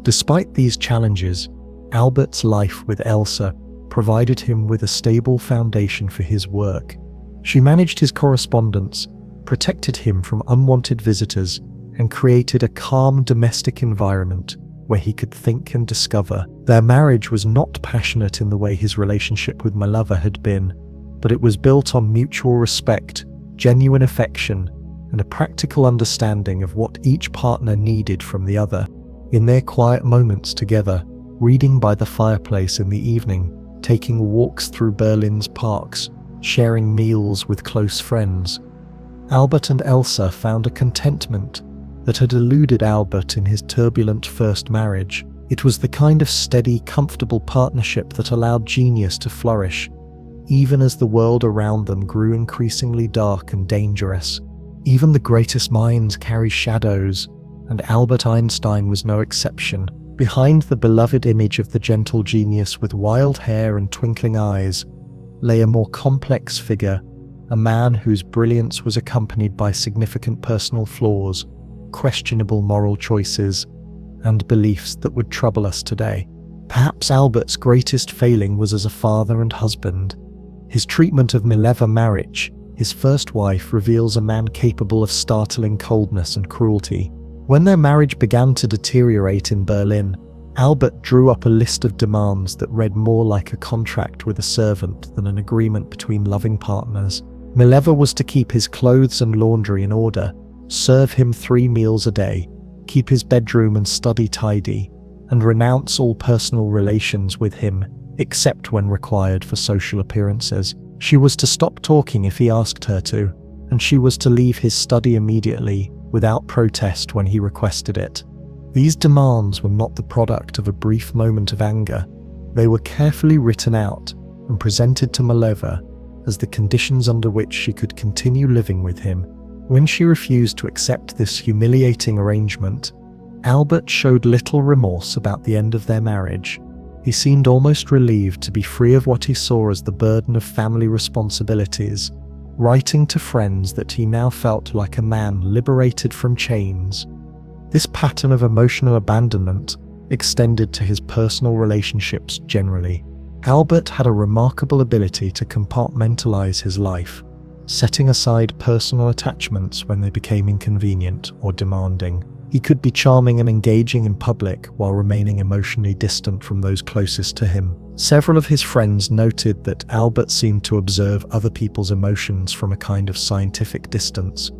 A: Despite these challenges, Albert's life with Elsa provided him with a stable foundation for his work. She managed his correspondence, protected him from unwanted visitors, and created a calm domestic environment where he could think and discover. Their marriage was not passionate in the way his relationship with Mileva had been, but it was built on mutual respect, genuine affection, and a practical understanding of what each partner needed from the other. In their quiet moments together, reading by the fireplace in the evening, taking walks through Berlin's parks, sharing meals with close friends, Albert and Elsa found a contentment that had eluded Albert in his turbulent first marriage. It was the kind of steady, comfortable partnership that allowed genius to flourish, even as the world around them grew increasingly dark and dangerous. Even the greatest minds carry shadows, and Albert Einstein was no exception. Behind the beloved image of the gentle genius with wild hair and twinkling eyes lay a more complex figure, a man whose brilliance was accompanied by significant personal flaws, questionable moral choices, and beliefs that would trouble us today. Perhaps Albert's greatest failing was as a father and husband. His treatment of Mileva Maric, his first wife, reveals a man capable of startling coldness and cruelty. When their marriage began to deteriorate in Berlin, Albert drew up a list of demands that read more like a contract with a servant than an agreement between loving partners. Mileva was to keep his clothes and laundry in order, serve him 3 meals a day, keep his bedroom and study tidy, and renounce all personal relations with him, except when required for social appearances. She was to stop talking if he asked her to, and she was to leave his study immediately, without protest when he requested it. These demands were not the product of a brief moment of anger. They were carefully written out and presented to Mileva as the conditions under which she could continue living with him. When she refused to accept this humiliating arrangement, Albert showed little remorse about the end of their marriage. He seemed almost relieved to be free of what he saw as the burden of family responsibilities, writing to friends that he now felt like a man liberated from chains. This pattern of emotional abandonment extended to his personal relationships generally. Albert had a remarkable ability to compartmentalize his life, setting aside personal attachments when they became inconvenient or demanding. He could be charming and engaging in public while remaining emotionally distant from those closest to him. Several of his friends noted that Albert seemed to observe other people's emotions from a kind of scientific distance,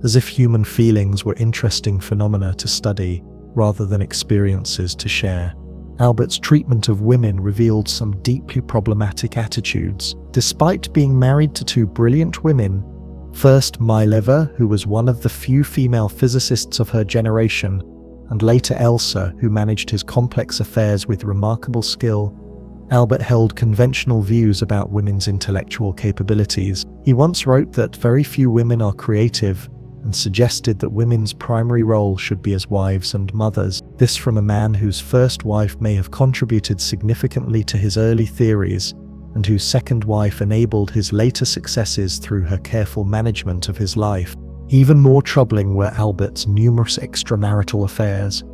A: as if human feelings were interesting phenomena to study rather than experiences to share. Albert's treatment of women revealed some deeply problematic attitudes. Despite being married to 2 brilliant women, first Mileva, who was one of the few female physicists of her generation, and later Elsa, who managed his complex affairs with remarkable skill, Albert held conventional views about women's intellectual capabilities. He once wrote that very few women are creative, and suggested that women's primary role should be as wives and mothers. This from a man whose first wife may have contributed significantly to his early theories, and whose second wife enabled his later successes through her careful management of his life. Even more troubling were Albert's numerous extramarital affairs.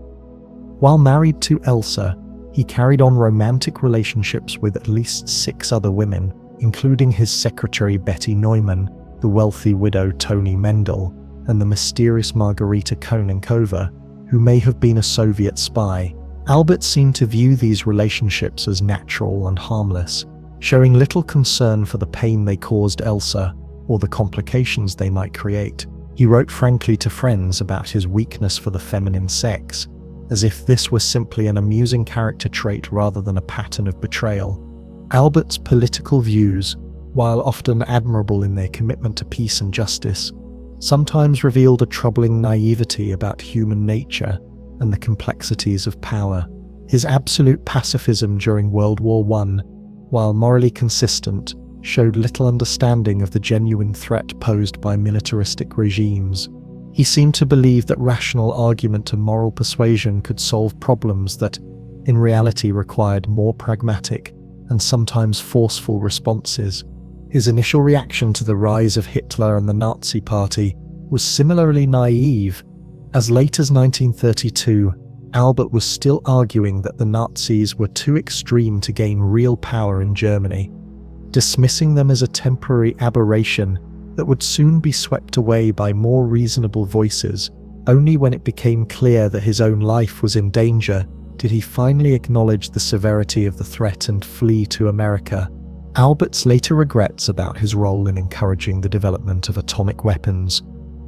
A: While married to Elsa, he carried on romantic relationships with at least 6 other women, including his secretary Betty Neumann, the wealthy widow Toni Mendel, and the mysterious Margarita Konenkova, who may have been a Soviet spy. Albert seemed to view these relationships as natural and harmless, showing little concern for the pain they caused Elsa or the complications they might create. He wrote frankly to friends about his weakness for the feminine sex, as if this were simply an amusing character trait rather than a pattern of betrayal. Albert's political views, while often admirable in their commitment to peace and justice, sometimes revealed a troubling naivety about human nature and the complexities of power. His absolute pacifism during World War I, while morally consistent, showed little understanding of the genuine threat posed by militaristic regimes. He seemed to believe that rational argument and moral persuasion could solve problems that, in reality, required more pragmatic and sometimes forceful responses. His initial reaction to the rise of Hitler and the Nazi Party was similarly naive. As late as 1932, Albert was still arguing that the Nazis were too extreme to gain real power in Germany, dismissing them as a temporary aberration that would soon be swept away by more reasonable voices. Only when it became clear that his own life was in danger did he finally acknowledge the severity of the threat and flee to America. Albert's later regrets about his role in encouraging the development of atomic weapons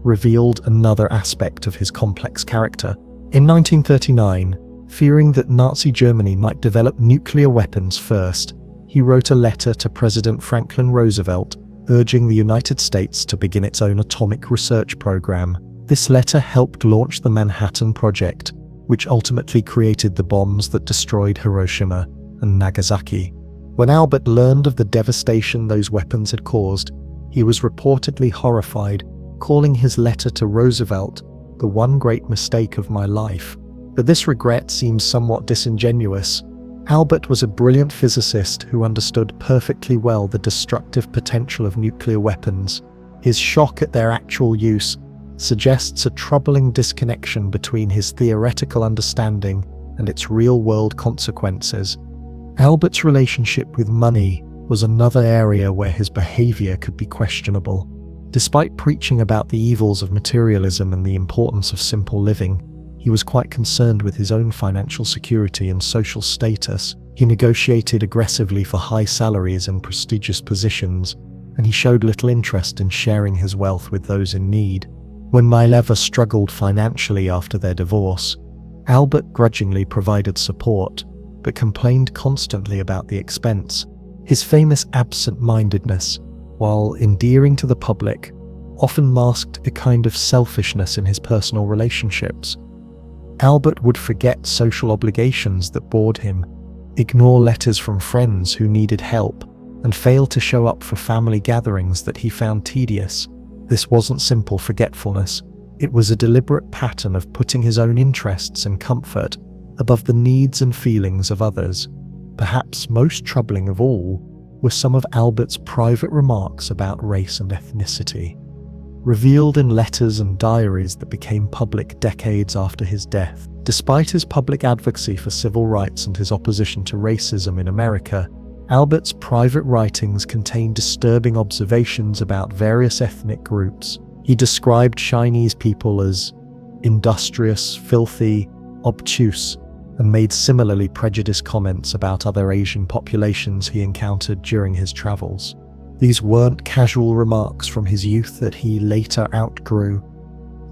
A: revealed another aspect of his complex character. In 1939, fearing that Nazi Germany might develop nuclear weapons first, he wrote a letter to President Franklin Roosevelt urging the United States to begin its own atomic research program. This letter helped launch the Manhattan Project, which ultimately created the bombs that destroyed Hiroshima and Nagasaki. When Albert learned of the devastation those weapons had caused, he was reportedly horrified, calling his letter to Roosevelt the one great mistake of my life. But this regret seems somewhat disingenuous. Albert was a brilliant physicist who understood perfectly well the destructive potential of nuclear weapons. His shock at their actual use suggests a troubling disconnection between his theoretical understanding and its real-world consequences. Albert's relationship with money was another area where his behavior could be questionable. Despite preaching about the evils of materialism and the importance of simple living, he was quite concerned with his own financial security and social status. He negotiated aggressively for high salaries and prestigious positions, and he showed little interest in sharing his wealth with those in need. When Mileva struggled financially after their divorce, Albert grudgingly provided support, but complained constantly about the expense. His famous absent-mindedness, while endearing to the public, often masked a kind of selfishness in his personal relationships. Albert would forget social obligations that bored him, ignore letters from friends who needed help, and fail to show up for family gatherings that he found tedious. This wasn't simple forgetfulness. It was a deliberate pattern of putting his own interests and comfort above the needs and feelings of others. Perhaps most troubling of all were some of Albert's private remarks about race and ethnicity, revealed in letters and diaries that became public decades after his death. Despite his public advocacy for civil rights and his opposition to racism in America, Albert's private writings contain disturbing observations about various ethnic groups. He described Chinese people as industrious, filthy, obtuse, and made similarly prejudiced comments about other Asian populations he encountered during his travels. These weren't casual remarks from his youth that he later outgrew.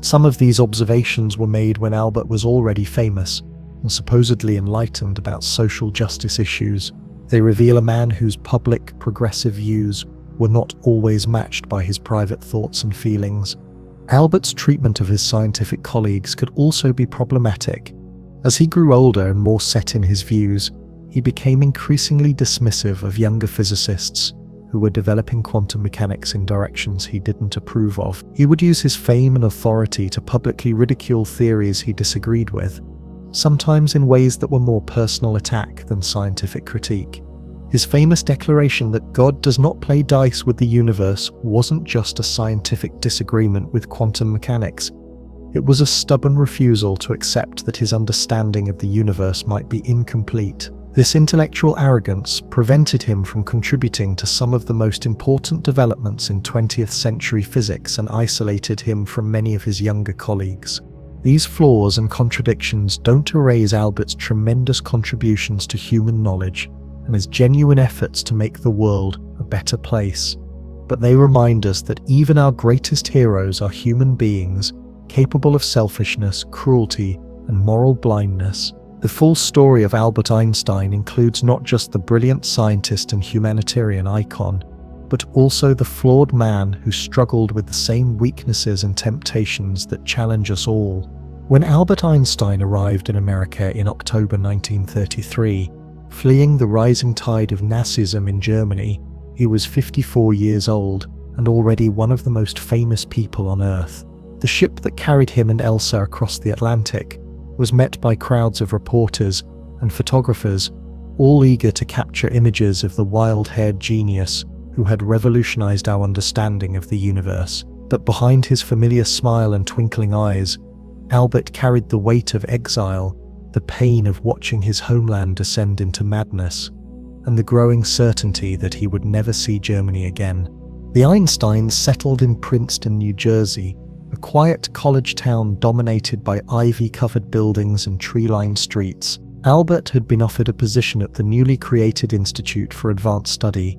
A: Some of these observations were made when Albert was already famous and supposedly enlightened about social justice issues. They reveal a man whose public, progressive views were not always matched by his private thoughts and feelings. Albert's treatment of his scientific colleagues could also be problematic. As he grew older and more set in his views, he became increasingly dismissive of younger physicists who were developing quantum mechanics in directions he didn't approve of. He would use his fame and authority to publicly ridicule theories he disagreed with, sometimes in ways that were more personal attack than scientific critique. His famous declaration that God does not play dice with the universe wasn't just a scientific disagreement with quantum mechanics. It was a stubborn refusal to accept that his understanding of the universe might be incomplete. This intellectual arrogance prevented him from contributing to some of the most important developments in 20th century physics and isolated him from many of his younger colleagues. These flaws and contradictions don't erase Albert's tremendous contributions to human knowledge and his genuine efforts to make the world a better place, but they remind us that even our greatest heroes are human beings, capable of selfishness, cruelty, and moral blindness. The full story of Albert Einstein includes not just the brilliant scientist and humanitarian icon, but also the flawed man who struggled with the same weaknesses and temptations that challenge us all. When Albert Einstein arrived in America in October 1933, fleeing the rising tide of Nazism in Germany, he was 54 years old and already one of the most famous people on Earth. The ship that carried him and Elsa across the Atlantic was met by crowds of reporters and photographers, all eager to capture images of the wild-haired genius who had revolutionized our understanding of the universe. But behind his familiar smile and twinkling eyes, Albert carried the weight of exile, the pain of watching his homeland descend into madness, and the growing certainty that he would never see Germany again. The Einsteins settled in Princeton, New Jersey, a quiet college town dominated by ivy-covered buildings and tree-lined streets. Albert had been offered a position at the newly created Institute for Advanced Study,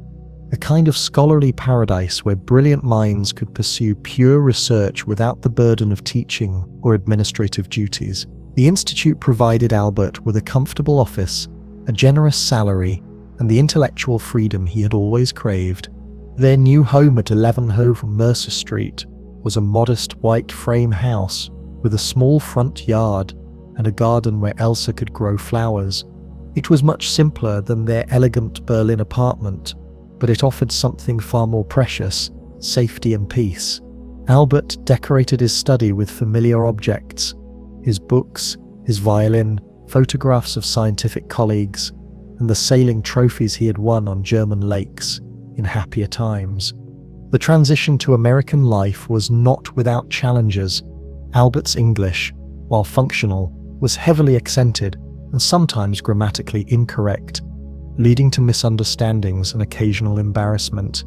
A: a kind of scholarly paradise where brilliant minds could pursue pure research without the burden of teaching or administrative duties. The institute provided Albert with a comfortable office, a generous salary, and the intellectual freedom he had always craved. Their new home at 11 Hove Mercer Street was a modest white frame house with a small front yard and a garden where Elsa could grow flowers. It was much simpler than their elegant Berlin apartment, but it offered something far more precious: safety and peace. Albert decorated his study with familiar objects: his books, his violin, photographs of scientific colleagues, and the sailing trophies he had won on German lakes in happier times. The transition to American life was not without challenges. Albert's English, while functional, was heavily accented and sometimes grammatically incorrect, leading to misunderstandings and occasional embarrassment.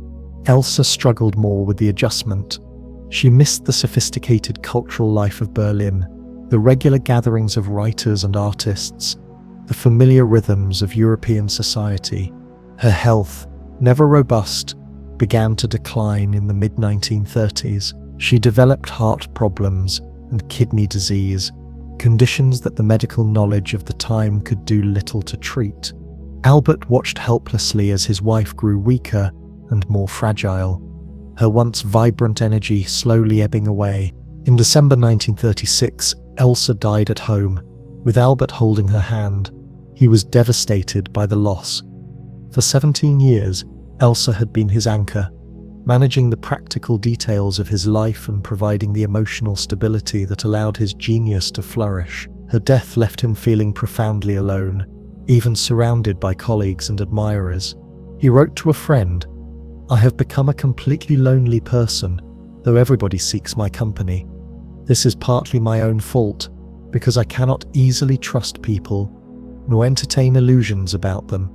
A: Elsa struggled more with the adjustment. She missed the sophisticated cultural life of Berlin, the regular gatherings of writers and artists, the familiar rhythms of European society. Her health, never robust, began to decline in the mid-1930s. She developed heart problems and kidney disease, conditions that the medical knowledge of the time could do little to treat. Albert watched helplessly as his wife grew weaker and more fragile, her once vibrant energy slowly ebbing away. In December 1936, Elsa died at home, with Albert holding her hand. He was devastated by the loss. For 17 years, Elsa had been his anchor, managing the practical details of his life and providing the emotional stability that allowed his genius to flourish. Her death left him feeling profoundly alone, even surrounded by colleagues and admirers. He wrote to a friend, "I have become a completely lonely person, though everybody seeks my company. This is partly my own fault, because I cannot easily trust people, nor entertain illusions about them."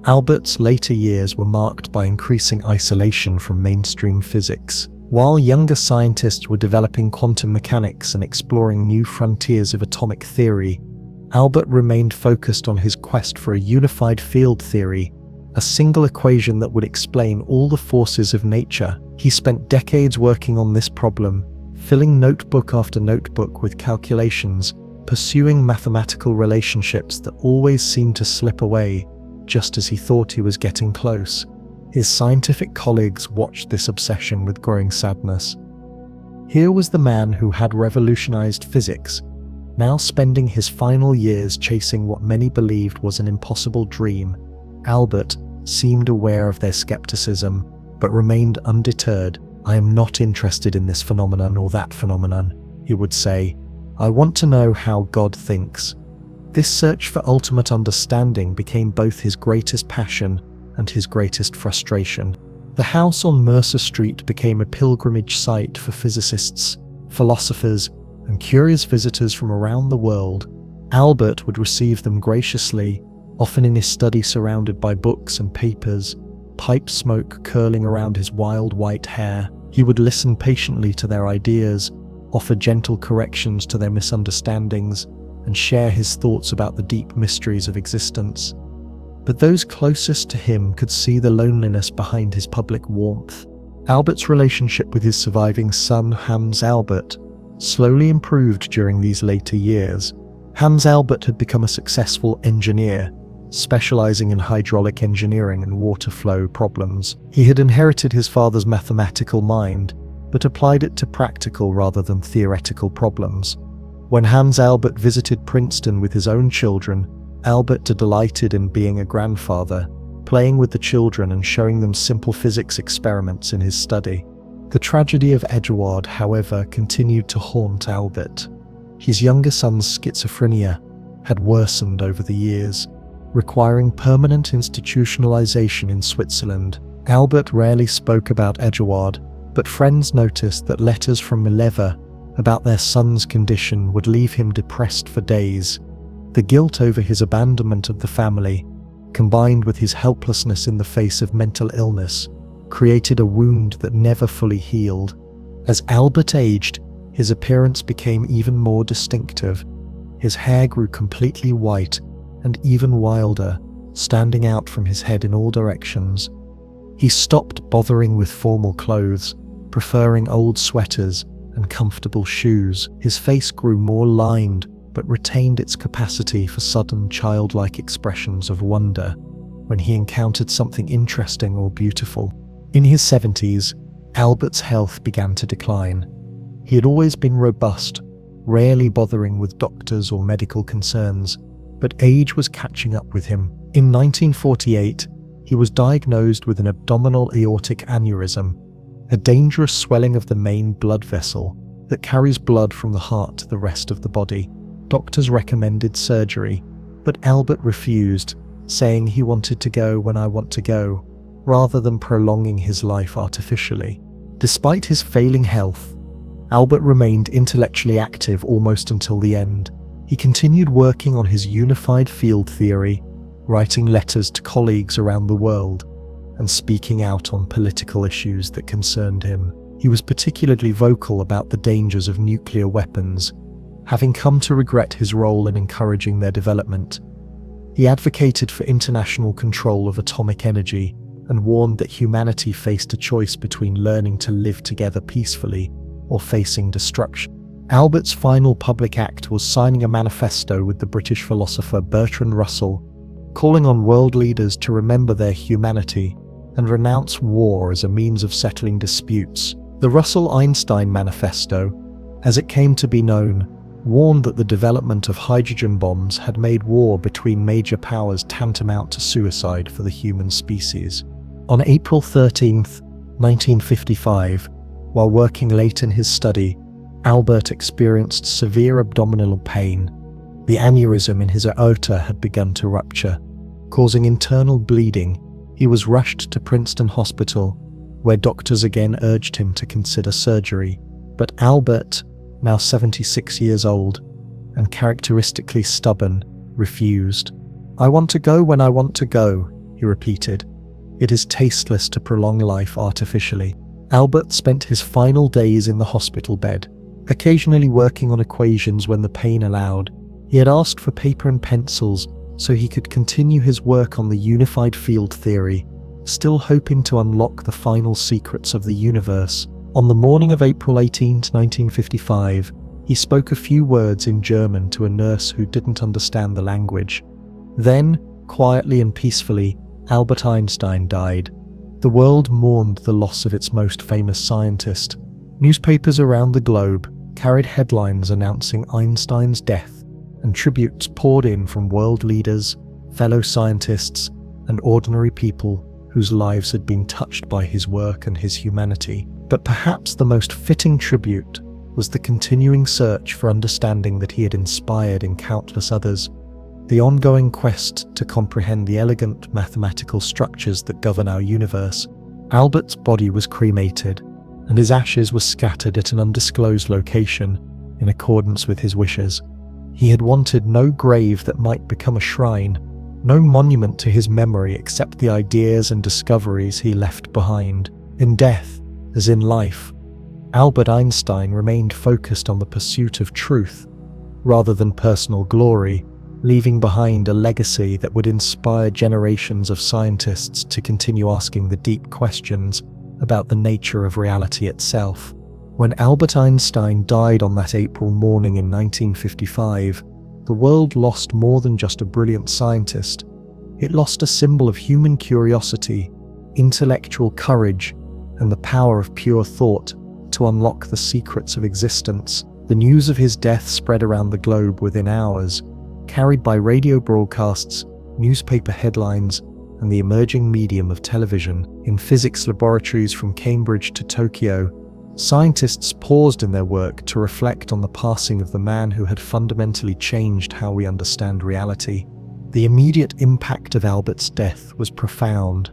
A: Albert's later years were marked by increasing isolation from mainstream physics. While younger scientists were developing quantum mechanics and exploring new frontiers of atomic theory, Albert remained focused on his quest for a unified field theory, a single equation that would explain all the forces of nature. He spent decades working on this problem, filling notebook after notebook with calculations, pursuing mathematical relationships that always seemed to slip away just as he thought he was getting close. His scientific colleagues watched this obsession with growing sadness. Here was the man who had revolutionized physics, now spending his final years chasing what many believed was an impossible dream. Albert seemed aware of their skepticism, but remained undeterred. "I am not interested in this phenomenon or that phenomenon," he would say. "I want to know how God thinks." This search for ultimate understanding became both his greatest passion and his greatest frustration. The house on Mercer Street became a pilgrimage site for physicists, philosophers, and curious visitors from around the world. Albert would receive them graciously, often in his study surrounded by books and papers, pipe smoke curling around his wild white hair. He would listen patiently to their ideas, offer gentle corrections to their misunderstandings, and share his thoughts about the deep mysteries of existence. But those closest to him could see the loneliness behind his public warmth. Albert's relationship with his surviving son, Hans Albert, slowly improved during these later years. Hans Albert had become a successful engineer, specializing in hydraulic engineering and water flow problems. He had inherited his father's mathematical mind, but applied it to practical rather than theoretical problems. When Hans Albert visited Princeton with his own children, Albert delighted in being a grandfather, playing with the children and showing them simple physics experiments in his study. The tragedy of Eduard, however, continued to haunt Albert. His younger son's schizophrenia had worsened over the years, requiring permanent institutionalization in Switzerland. Albert rarely spoke about Eduard, but friends noticed that letters from Mileva about their son's condition would leave him depressed for days. The guilt over his abandonment of the family, combined with his helplessness in the face of mental illness, created a wound that never fully healed. As Albert aged, his appearance became even more distinctive. His hair grew completely white, and even wilder, standing out from his head in all directions. He stopped bothering with formal clothes, preferring old sweaters and comfortable shoes. His face grew more lined, but retained its capacity for sudden childlike expressions of wonder when he encountered something interesting or beautiful. In his 70s, Albert's health began to decline. He had always been robust, rarely bothering with doctors or medical concerns, but age was catching up with him. In 1948, he was diagnosed with an abdominal aortic aneurysm, a dangerous swelling of the main blood vessel that carries blood from the heart to the rest of the body. Doctors recommended surgery, but Albert refused, saying he wanted to go when I want to go, rather than prolonging his life artificially. Despite his failing health, Albert remained intellectually active almost until the end. He continued working on his unified field theory, writing letters to colleagues around the world, and speaking out on political issues that concerned him. He was particularly vocal about the dangers of nuclear weapons, having come to regret his role in encouraging their development. He advocated for international control of atomic energy and warned that humanity faced a choice between learning to live together peacefully or facing destruction. Albert's final public act was signing a manifesto with the British philosopher Bertrand Russell, calling on world leaders to remember their humanity and renounce war as a means of settling disputes. The Russell-Einstein Manifesto, as it came to be known, warned that the development of hydrogen bombs had made war between major powers tantamount to suicide for the human species. On April 13, 1955, while working late in his study, Albert experienced severe abdominal pain. The aneurysm in his aorta had begun to rupture, causing internal bleeding. He was rushed to Princeton Hospital, where doctors again urged him to consider surgery. But Albert, now 76 years old, and characteristically stubborn, refused. "I want to go when I want to go," he repeated. "It is tasteless to prolong life artificially." Albert spent his final days in the hospital bed, occasionally working on equations when the pain allowed. He had asked for paper and pencils so he could continue his work on the unified field theory, still hoping to unlock the final secrets of the universe. On the morning of April 18, 1955, he spoke a few words in German to a nurse who didn't understand the language. Then, quietly and peacefully, Albert Einstein died. The world mourned the loss of its most famous scientist. Newspapers around the globe carried headlines announcing Einstein's death, and tributes poured in from world leaders, fellow scientists, and ordinary people whose lives had been touched by his work and his humanity. But perhaps the most fitting tribute was the continuing search for understanding that he had inspired in countless others, the ongoing quest to comprehend the elegant mathematical structures that govern our universe. Albert's body was cremated, and his ashes were scattered at an undisclosed location in accordance with his wishes. He had wanted no grave that might become a shrine, no monument to his memory except the ideas and discoveries he left behind. In death, as in life, Albert Einstein remained focused on the pursuit of truth rather than personal glory, leaving behind a legacy that would inspire generations of scientists to continue asking the deep questions about the nature of reality itself. When Albert Einstein died on that April morning in 1955, the world lost more than just a brilliant scientist. It lost a symbol of human curiosity, intellectual courage, and the power of pure thought to unlock the secrets of existence. The news of his death spread around the globe within hours, carried by radio broadcasts, newspaper headlines, and the emerging medium of television. In physics laboratories from Cambridge to Tokyo, scientists paused in their work to reflect on the passing of the man who had fundamentally changed how we understand reality. The immediate impact of Albert's death was profound.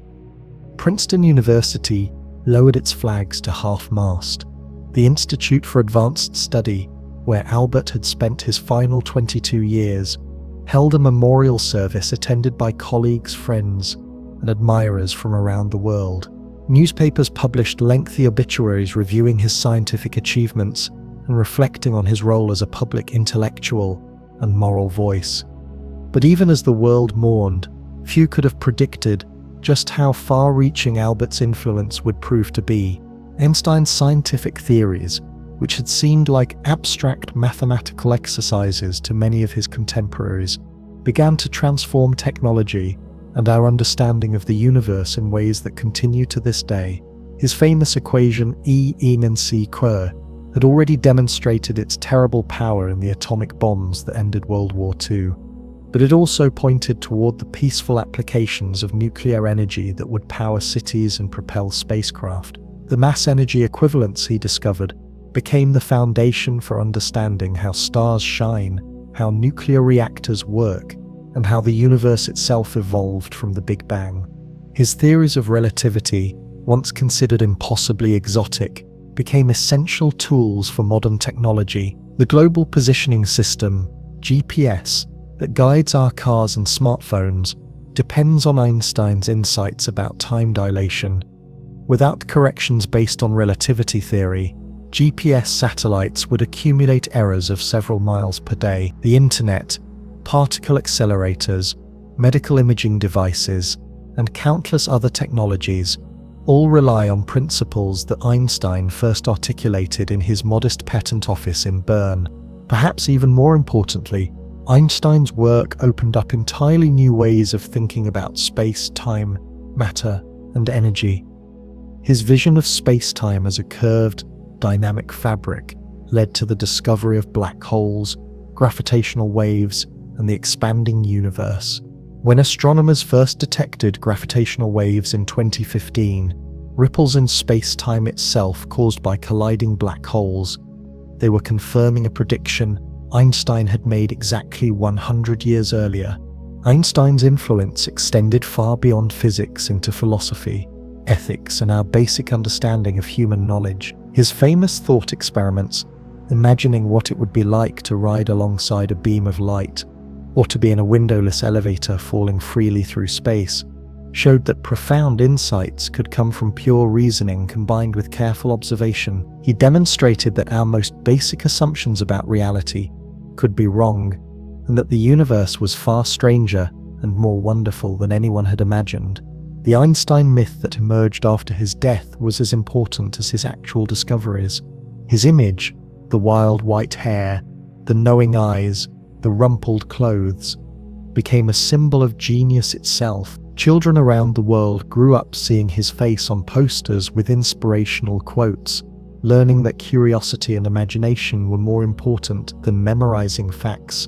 A: Princeton University lowered its flags to half-mast. The Institute for Advanced Study, where Albert had spent his final 22 years, held a memorial service attended by colleagues, friends, and admirers from around the world. Newspapers published lengthy obituaries reviewing his scientific achievements and reflecting on his role as a public intellectual and moral voice. But even as the world mourned, few could have predicted just how far-reaching Albert's influence would prove to be. Einstein's scientific theories, which had seemed like abstract mathematical exercises to many of his contemporaries, began to transform technology and our understanding of the universe in ways that continue to this day. His famous equation E=mc² had already demonstrated its terrible power in the atomic bombs that ended World War II, but it also pointed toward the peaceful applications of nuclear energy that would power cities and propel spacecraft. The mass energy equivalence he discovered became the foundation for understanding how stars shine, how nuclear reactors work, and how the universe itself evolved from the Big Bang. His theories of relativity, once considered impossibly exotic, became essential tools for modern technology. The global positioning system, GPS, that guides our cars and smartphones depends on Einstein's insights about time dilation. Without corrections based on relativity theory, GPS satellites would accumulate errors of several miles per day. The internet, particle accelerators, medical imaging devices, and countless other technologies all rely on principles that Einstein first articulated in his modest patent office in Bern. Perhaps even more importantly, Einstein's work opened up entirely new ways of thinking about space, time, matter, and energy. His vision of space-time as a curved, dynamic fabric led to the discovery of black holes, gravitational waves, and the expanding universe. When astronomers first detected gravitational waves in 2015, ripples in space-time itself caused by colliding black holes, they were confirming a prediction Einstein had made exactly 100 years earlier. Einstein's influence extended far beyond physics into philosophy, ethics, and our basic understanding of human knowledge. His famous thought experiments, imagining what it would be like to ride alongside a beam of light, or to be in a windowless elevator falling freely through space, showed that profound insights could come from pure reasoning combined with careful observation. He demonstrated that our most basic assumptions about reality could be wrong, and that the universe was far stranger and more wonderful than anyone had imagined. The Einstein myth that emerged after his death was as important as his actual discoveries. His image, the wild white hair, the knowing eyes, the rumpled clothes, became a symbol of genius itself. Children around the world grew up seeing his face on posters with inspirational quotes, learning that curiosity and imagination were more important than memorizing facts.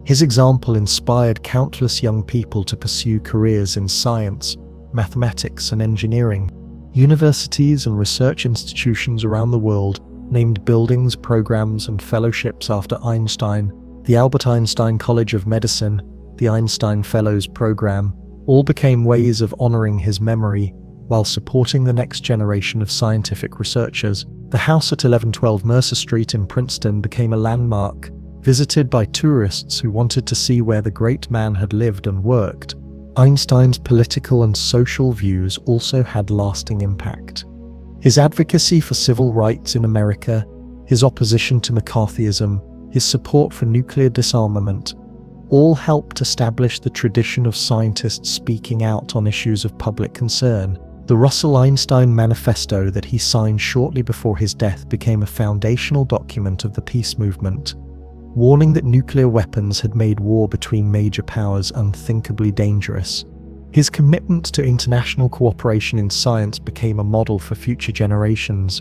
A: His example inspired countless young people to pursue careers in science, mathematics, and engineering. Universities and research institutions around the world named buildings, programs, and fellowships after Einstein. The Albert Einstein College of Medicine, the Einstein Fellows Program, all became ways of honoring his memory while supporting the next generation of scientific researchers. The house at 1112 Mercer Street in Princeton became a landmark, visited by tourists who wanted to see where the great man had lived and worked. Einstein's political and social views also had lasting impact. His advocacy for civil rights in America, his opposition to McCarthyism, his support for nuclear disarmament, all helped establish the tradition of scientists speaking out on issues of public concern. The Russell-Einstein Manifesto that he signed shortly before his death became a foundational document of the peace movement, warning that nuclear weapons had made war between major powers unthinkably dangerous. His commitment to international cooperation in science became a model for future generations.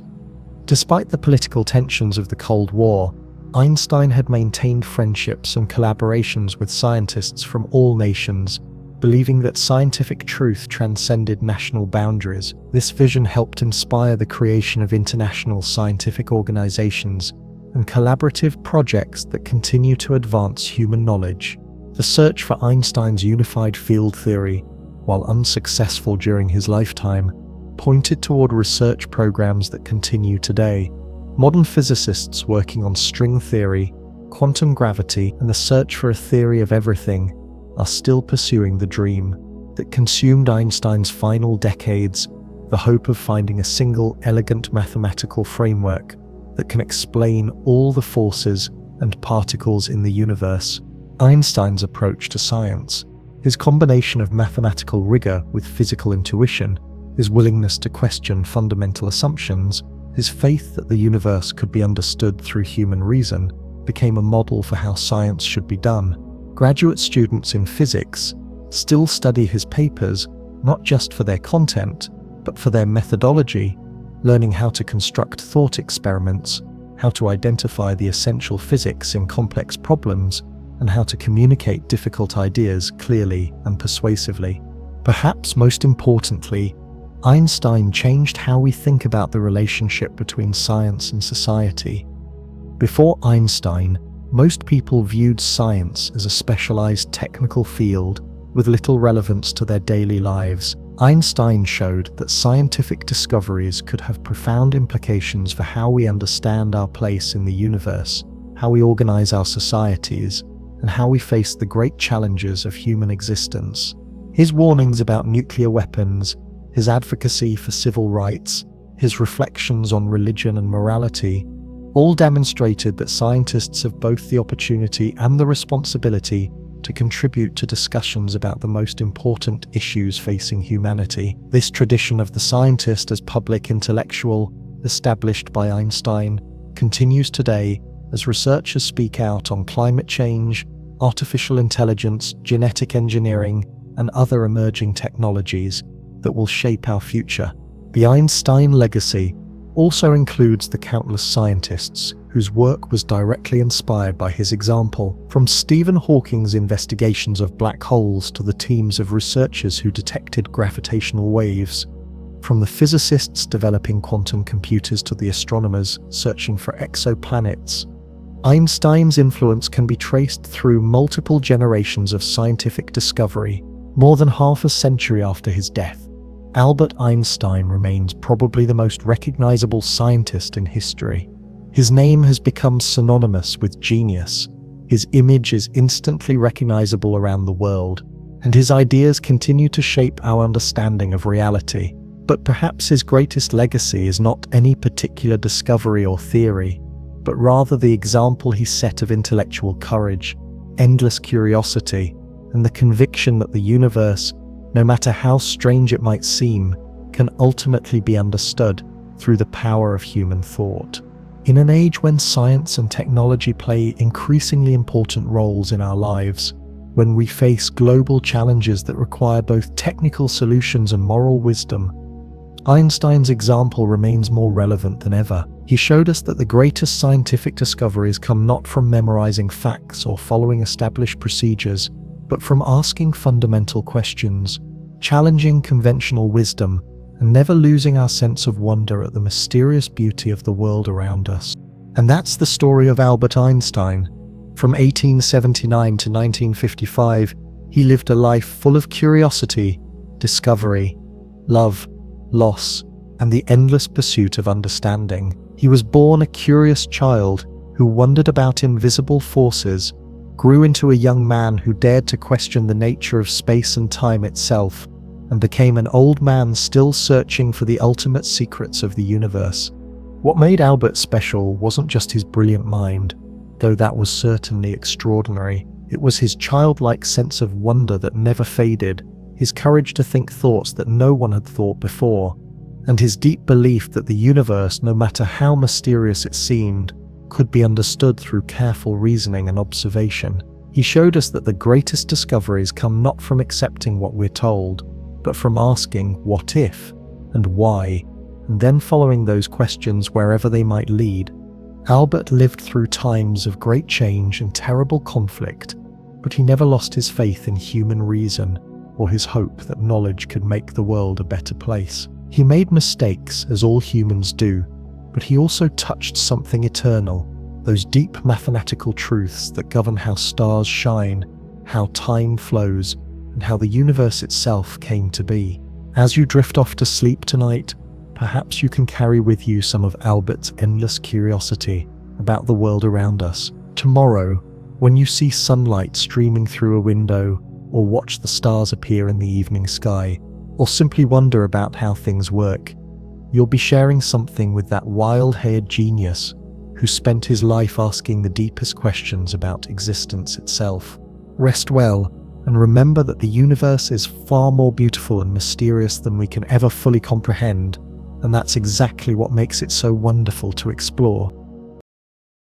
A: Despite the political tensions of the Cold War, Einstein had maintained friendships and collaborations with scientists from all nations, believing that scientific truth transcended national boundaries. This vision helped inspire the creation of international scientific organizations and collaborative projects that continue to advance human knowledge. The search for Einstein's unified field theory, while unsuccessful during his lifetime, pointed toward research programs that continue today. Modern physicists working on string theory, quantum gravity, and the search for a theory of everything are still pursuing the dream that consumed Einstein's final decades, the hope of finding a single, elegant mathematical framework that can explain all the forces and particles in the universe. Einstein's approach to science, his combination of mathematical rigor with physical intuition, his willingness to question fundamental assumptions, his faith that the universe could be understood through human reason, became a model for how science should be done. Graduate students in physics still study his papers not just for their content, but for their methodology, learning how to construct thought experiments, how to identify the essential physics in complex problems, and how to communicate difficult ideas clearly and persuasively. Perhaps most importantly, Einstein changed how we think about the relationship between science and society. Before Einstein, most people viewed science as a specialized technical field with little relevance to their daily lives. Einstein showed that scientific discoveries could have profound implications for how we understand our place in the universe, how we organize our societies, and how we face the great challenges of human existence. His warnings about nuclear weapons, his advocacy for civil rights, his reflections on religion and morality, all demonstrated that scientists have both the opportunity and the responsibility to contribute to discussions about the most important issues facing humanity. This tradition of the scientist as public intellectual, established by Einstein, continues today as researchers speak out on climate change, artificial intelligence, genetic engineering, and other emerging technologies that will shape our future. The Einstein legacy also includes the countless scientists whose work was directly inspired by his example, from Stephen Hawking's investigations of black holes to the teams of researchers who detected gravitational waves, from the physicists developing quantum computers to the astronomers searching for exoplanets. Einstein's influence can be traced through multiple generations of scientific discovery. More than half a century after his death, Albert Einstein remains probably the most recognizable scientist in history. His name has become synonymous with genius. His image is instantly recognizable around the world, and his ideas continue to shape our understanding of reality. But perhaps his greatest legacy is not any particular discovery or theory, but rather the example he set of intellectual courage, endless curiosity, and the conviction that the universe, no matter how strange it might seem, can ultimately be understood through the power of human thought. In an age when science and technology play increasingly important roles in our lives, when we face global challenges that require both technical solutions and moral wisdom, Einstein's example remains more relevant than ever. He showed us that the greatest scientific discoveries come not from memorizing facts or following established procedures, but from asking fundamental questions, challenging conventional wisdom, and never losing our sense of wonder at the mysterious beauty of the world around us. And that's the story of Albert Einstein. From 1879 to 1955, he lived a life full of curiosity, discovery, love, loss, and the endless pursuit of understanding. He was born a curious child who wondered about invisible forces, grew into a young man who dared to question the nature of space and time itself, and became an old man still searching for the ultimate secrets of the universe. What made Albert special wasn't just his brilliant mind, though that was certainly extraordinary. It was his childlike sense of wonder that never faded, his courage to think thoughts that no one had thought before, and his deep belief that the universe, no matter how mysterious it seemed, could be understood through careful reasoning and observation. He showed us that the greatest discoveries come not from accepting what we're told, but from asking what if and why, and then following those questions wherever they might lead. Albert lived through times of great change and terrible conflict, but he never lost his faith in human reason or his hope that knowledge could make the world a better place. He made mistakes, as all humans do, but he also touched something eternal, those deep mathematical truths that govern how stars shine, how time flows, and how the universe itself came to be. As you drift off to sleep tonight, perhaps you can carry with you some of Albert's endless curiosity about the world around us. Tomorrow, when you see sunlight streaming through a window, or watch the stars appear in the evening sky, or simply wonder about how things work, you'll be sharing something with that wild-haired genius who spent his life asking the deepest questions about existence itself. Rest well, and remember that the universe is far more beautiful and mysterious than we can ever fully comprehend, and that's exactly what makes it so wonderful to explore.